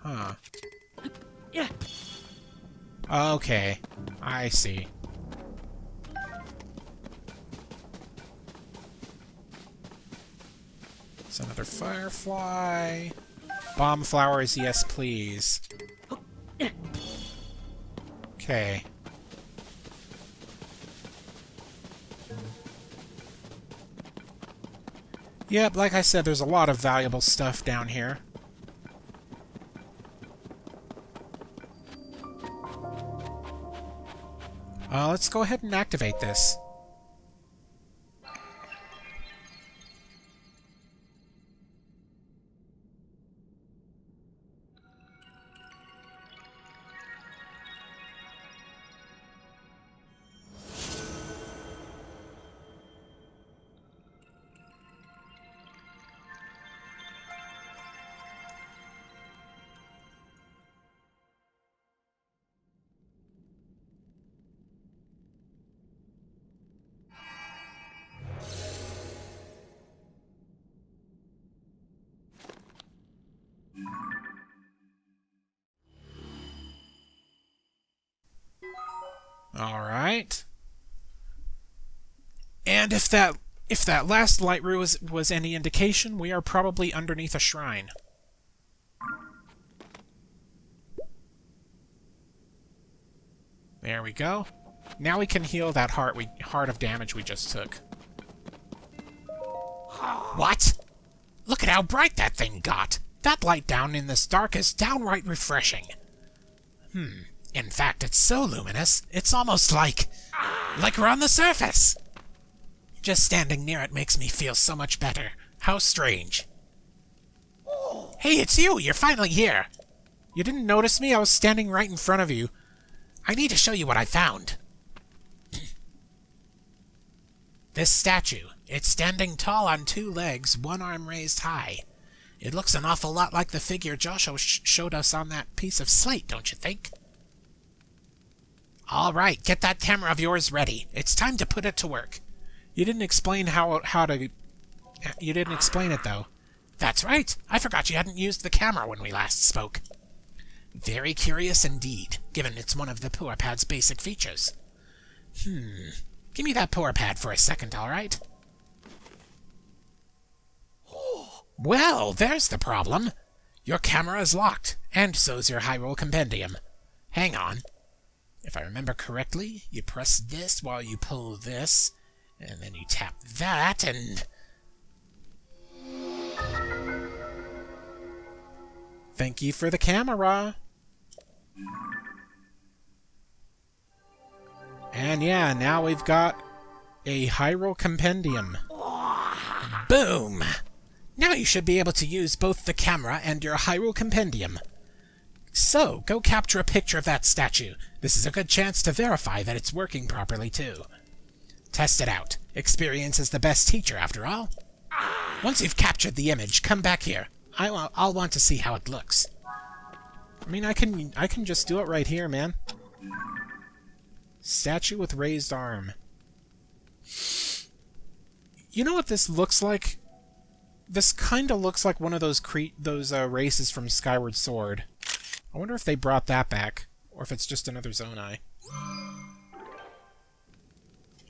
Huh. Okay. I see. It's another firefly. Bomb flowers, yes please. Okay. Yep, like I said, there's a lot of valuable stuff down here. Let's go ahead and activate this. And if that last light rue was any indication, we are probably underneath a shrine. There we go. Now we can heal that heart of damage we just took. What? Look at how bright that thing got. That light down in this dark is downright refreshing. In fact, it's so luminous, it's almost like we're on the surface. Just standing near it makes me feel so much better. How strange. Hey, it's you! You're finally here! You didn't notice me? I was standing right in front of you. I need to show you what I found. This statue. It's standing tall on 2 legs, 1 arm raised high. It looks an awful lot like the figure Joshua showed us on that piece of slate, don't you think? All right, get that camera of yours ready. It's time to put it to work. You didn't explain how to... You didn't explain it, though. That's right. I forgot you hadn't used the camera when we last spoke. Very curious indeed, given it's one of the Poor Pad's basic features. Give me that Poor Pad for a second, all right? Well, there's the problem. Your camera is locked, and so's your Hyrule Compendium. Hang on. If I remember correctly, you press this while you pull this, and then you tap that, and... Thank you for the camera. And yeah, now we've got a Hyrule Compendium. Boom! Now you should be able to use both the camera and your Hyrule Compendium. So, go capture a picture of that statue. This is a good chance to verify that it's working properly, too. Test it out. Experience is the best teacher, after all. Once you've captured the image, come back here. I'll want to see how it looks. I mean, I can just do it right here, man. Statue with raised arm. You know what this looks like? This kind of looks like one of those races from Skyward Sword. I wonder if they brought that back, or if it's just another Zonai.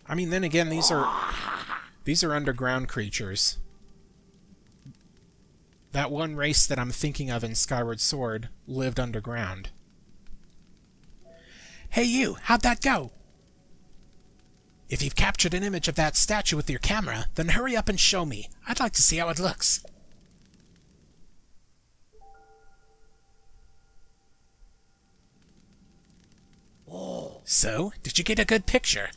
I mean, then again, these are underground creatures. That one race that I'm thinking of in Skyward Sword lived underground. Hey you, how'd that go? If you've captured an image of that statue with your camera, then hurry up and show me. I'd like to see how it looks. So, did you get a good picture?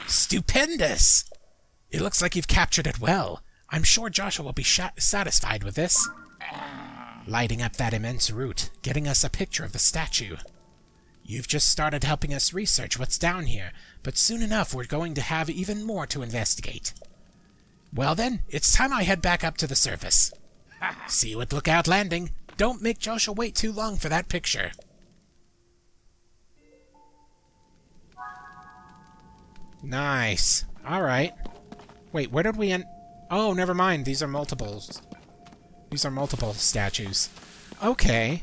Stupendous! It looks like you've captured it well. I'm sure Joshua will be satisfied with this. Lighting up that immense root, getting us a picture of the statue. You've just started helping us research what's down here, but soon enough we're going to have even more to investigate. Well then, it's time I head back up to the surface. See you at Lookout Landing. Don't make Joshua wait too long for that picture. Nice. Alright. Wait, where did we end? Oh, never mind. These are multiples. These are multiple statues. Okay.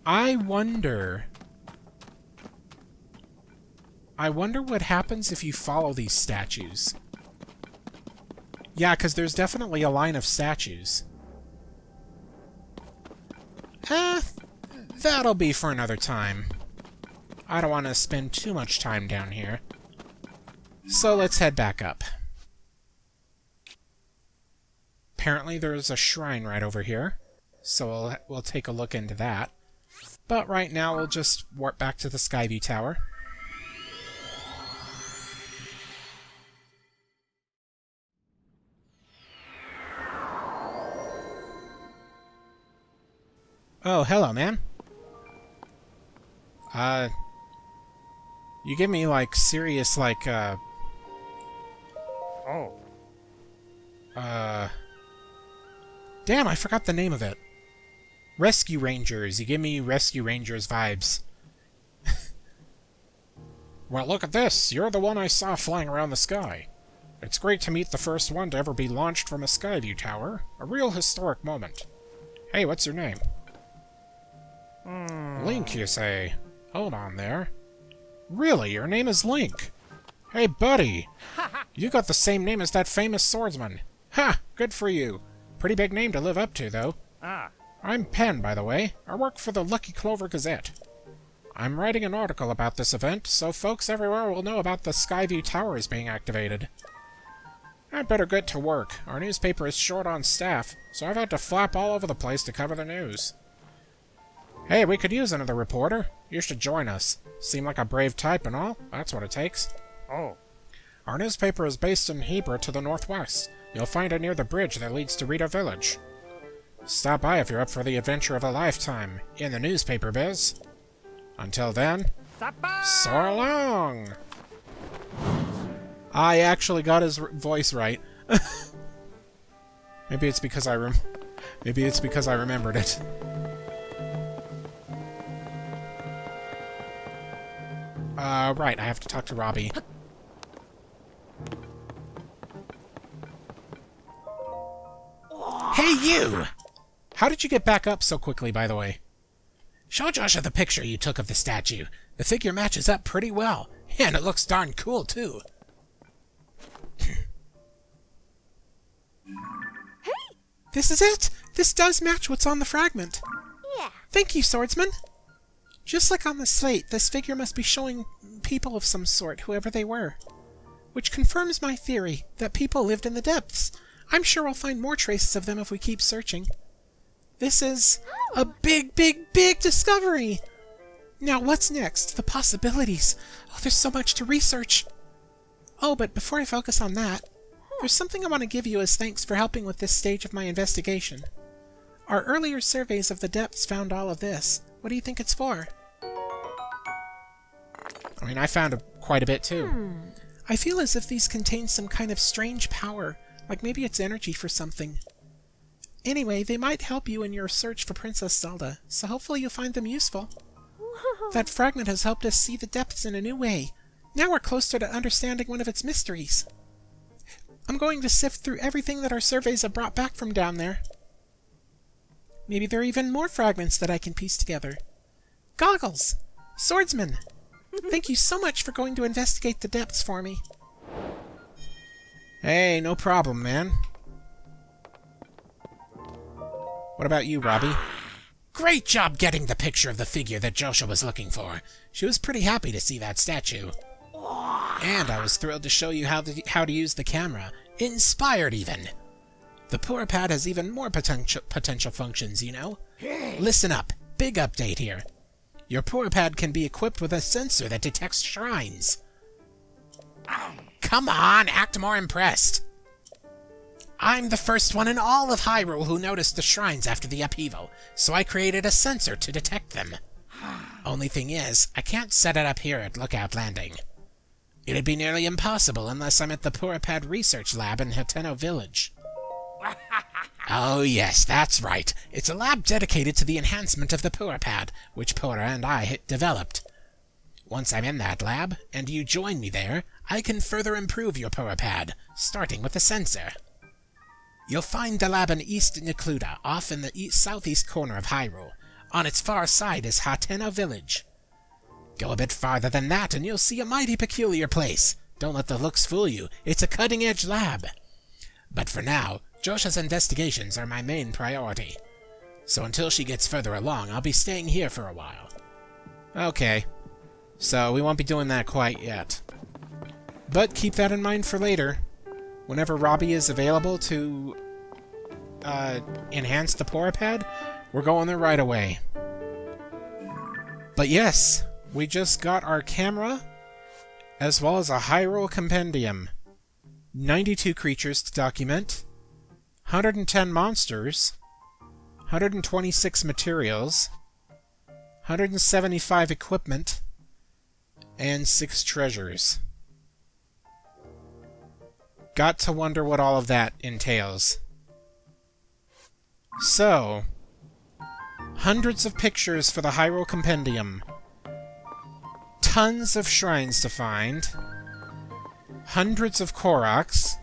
I wonder what happens if you follow these statues. Yeah, because there's definitely a line of statues. That'll be for another time. I don't want to spend too much time down here. So let's head back up. Apparently there's a shrine right over here, so we'll take a look into that. But right now we'll just warp back to the Skyview Tower. Oh, hello, man. You give me, like, serious, like, Damn, I forgot the name of it. Rescue Rangers. You give me Rescue Rangers vibes. Well, look at this. You're the one I saw flying around the sky. It's great to meet the first one to ever be launched from a Skyview Tower. A real historic moment. Hey, what's your name? Link, you say? Hold on there. Really? Your name is Link? Hey, buddy! You got the same name as that famous swordsman. Ha! Good for you. Pretty big name to live up to, though. I'm Pen, by the way. I work for the Lucky Clover Gazette. I'm writing an article about this event, so folks everywhere will know about the Skyview Towers being activated. I'd better get to work. Our newspaper is short on staff, so I've had to flap all over the place to cover the news. Hey, we could use another reporter. You should join us. Seem like a brave type and all. That's what it takes. Oh. Our newspaper is based in Hebra to the northwest. You'll find it near the bridge that leads to Rita Village. Stop by if you're up for the adventure of a lifetime in the newspaper biz. Until then, soar along! I actually got his voice right. Maybe it's because I remembered it. Right, I have to talk to Robbie. Hey, you! How did you get back up so quickly, by the way? Show Joshua the picture you took of the statue. The figure matches up pretty well, and it looks darn cool, too. Hey! This is it! This does match what's on the fragment. Yeah. Thank you, swordsman. Just like on the slate, this figure must be showing people of some sort, whoever they were. Which confirms my theory that people lived in the depths. I'm sure we'll find more traces of them if we keep searching. This is a big, big, big discovery! Now, what's next? The possibilities. Oh, there's so much to research. Oh, but before I focus on that, there's something I want to give you as thanks for helping with this stage of my investigation. Our earlier surveys of the depths found all of this. What do you think it's for? I mean, I found quite a bit, too. I feel as if these contain some kind of strange power, like maybe it's energy for something. Anyway, they might help you in your search for Princess Zelda, so hopefully you'll find them useful. That fragment has helped us see the depths in a new way. Now we're closer to understanding one of its mysteries. I'm going to sift through everything that our surveys have brought back from down there. Maybe there are even more fragments that I can piece together. Goggles! Swordsman! Thank you so much for going to investigate the depths for me. Hey, no problem, man. What about you, Robbie? Great job getting the picture of the figure that Joshua was looking for. She was pretty happy to see that statue. And I was thrilled to show you how to use the camera. Inspired, even. The Poor Pad has even more potential functions, you know? Listen up. Big update here. Your Poor Pad can be equipped with a sensor that detects shrines. Come on, act more impressed. I'm the first one in all of Hyrule who noticed the shrines after the upheaval, so I created a sensor to detect them. Only thing is, I can't set it up here at Lookout Landing. It'd be nearly impossible unless I'm at the Poor Pad Research Lab in Hateno Village. Oh yes, that's right. It's a lab dedicated to the enhancement of the Poor Pad, which Pura and I developed. Once I'm in that lab, and you join me there, I can further improve your Poor Pad, starting with the sensor. You'll find the lab in East Necluda, off in the southeast corner of Hyrule. On its far side is Hateno Village. Go a bit farther than that and you'll see a mighty peculiar place. Don't let the looks fool you. It's a cutting-edge lab. But for now, Josha's investigations are my main priority. So until she gets further along, I'll be staying here for a while. Okay. So we won't be doing that quite yet. But keep that in mind for later. Whenever Robbie is available to enhance the Poor Pad, we're going there right away. But yes, we just got our camera, as well as a Hyrule Compendium. 92 creatures to document, 110 monsters, 126 materials, 175 equipment, and 6 treasures. Got to wonder what all of that entails. So, hundreds of pictures for the Hyrule Compendium, tons of shrines to find, hundreds of Koroks,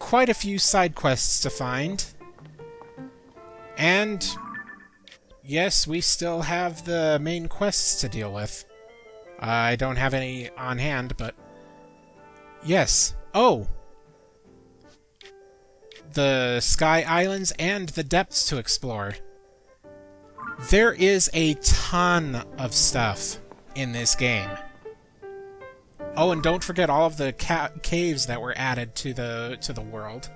quite a few side quests to find, and yes, we still have the main quests to deal with. I don't have any on hand, but... Yes. Oh! The Sky Islands and the depths to explore. There is a ton of stuff in this game. Oh, and don't forget all of the caves that were added to the world.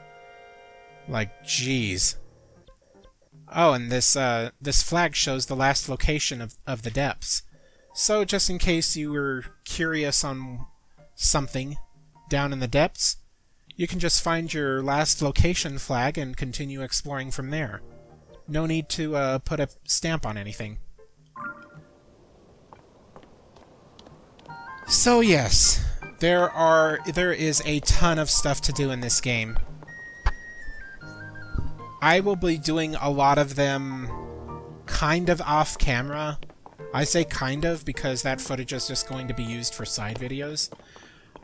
Like, jeez. Oh, and this flag shows the last location of the depths. So, just in case you were curious on something down in the depths, you can just find your last location flag and continue exploring from there. No need to put a stamp on anything. So yes, there is a ton of stuff to do in this game. I will be doing a lot of them kind of off camera. I say kind of because that footage is just going to be used for side videos.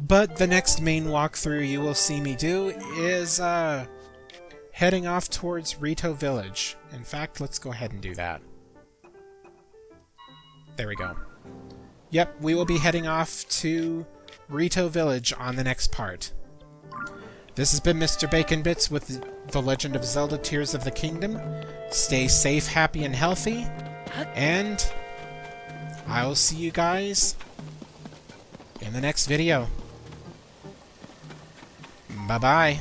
But the next main walkthrough you will see me do is heading off towards Rito Village. In fact, let's go ahead and do that. There we go. Yep, we will be heading off to Rito Village on the next part. This has been Mr. Bacon Bits with The Legend of Zelda Tears of the Kingdom. Stay safe, happy, and healthy. And I will see you guys in the next video. Bye-bye.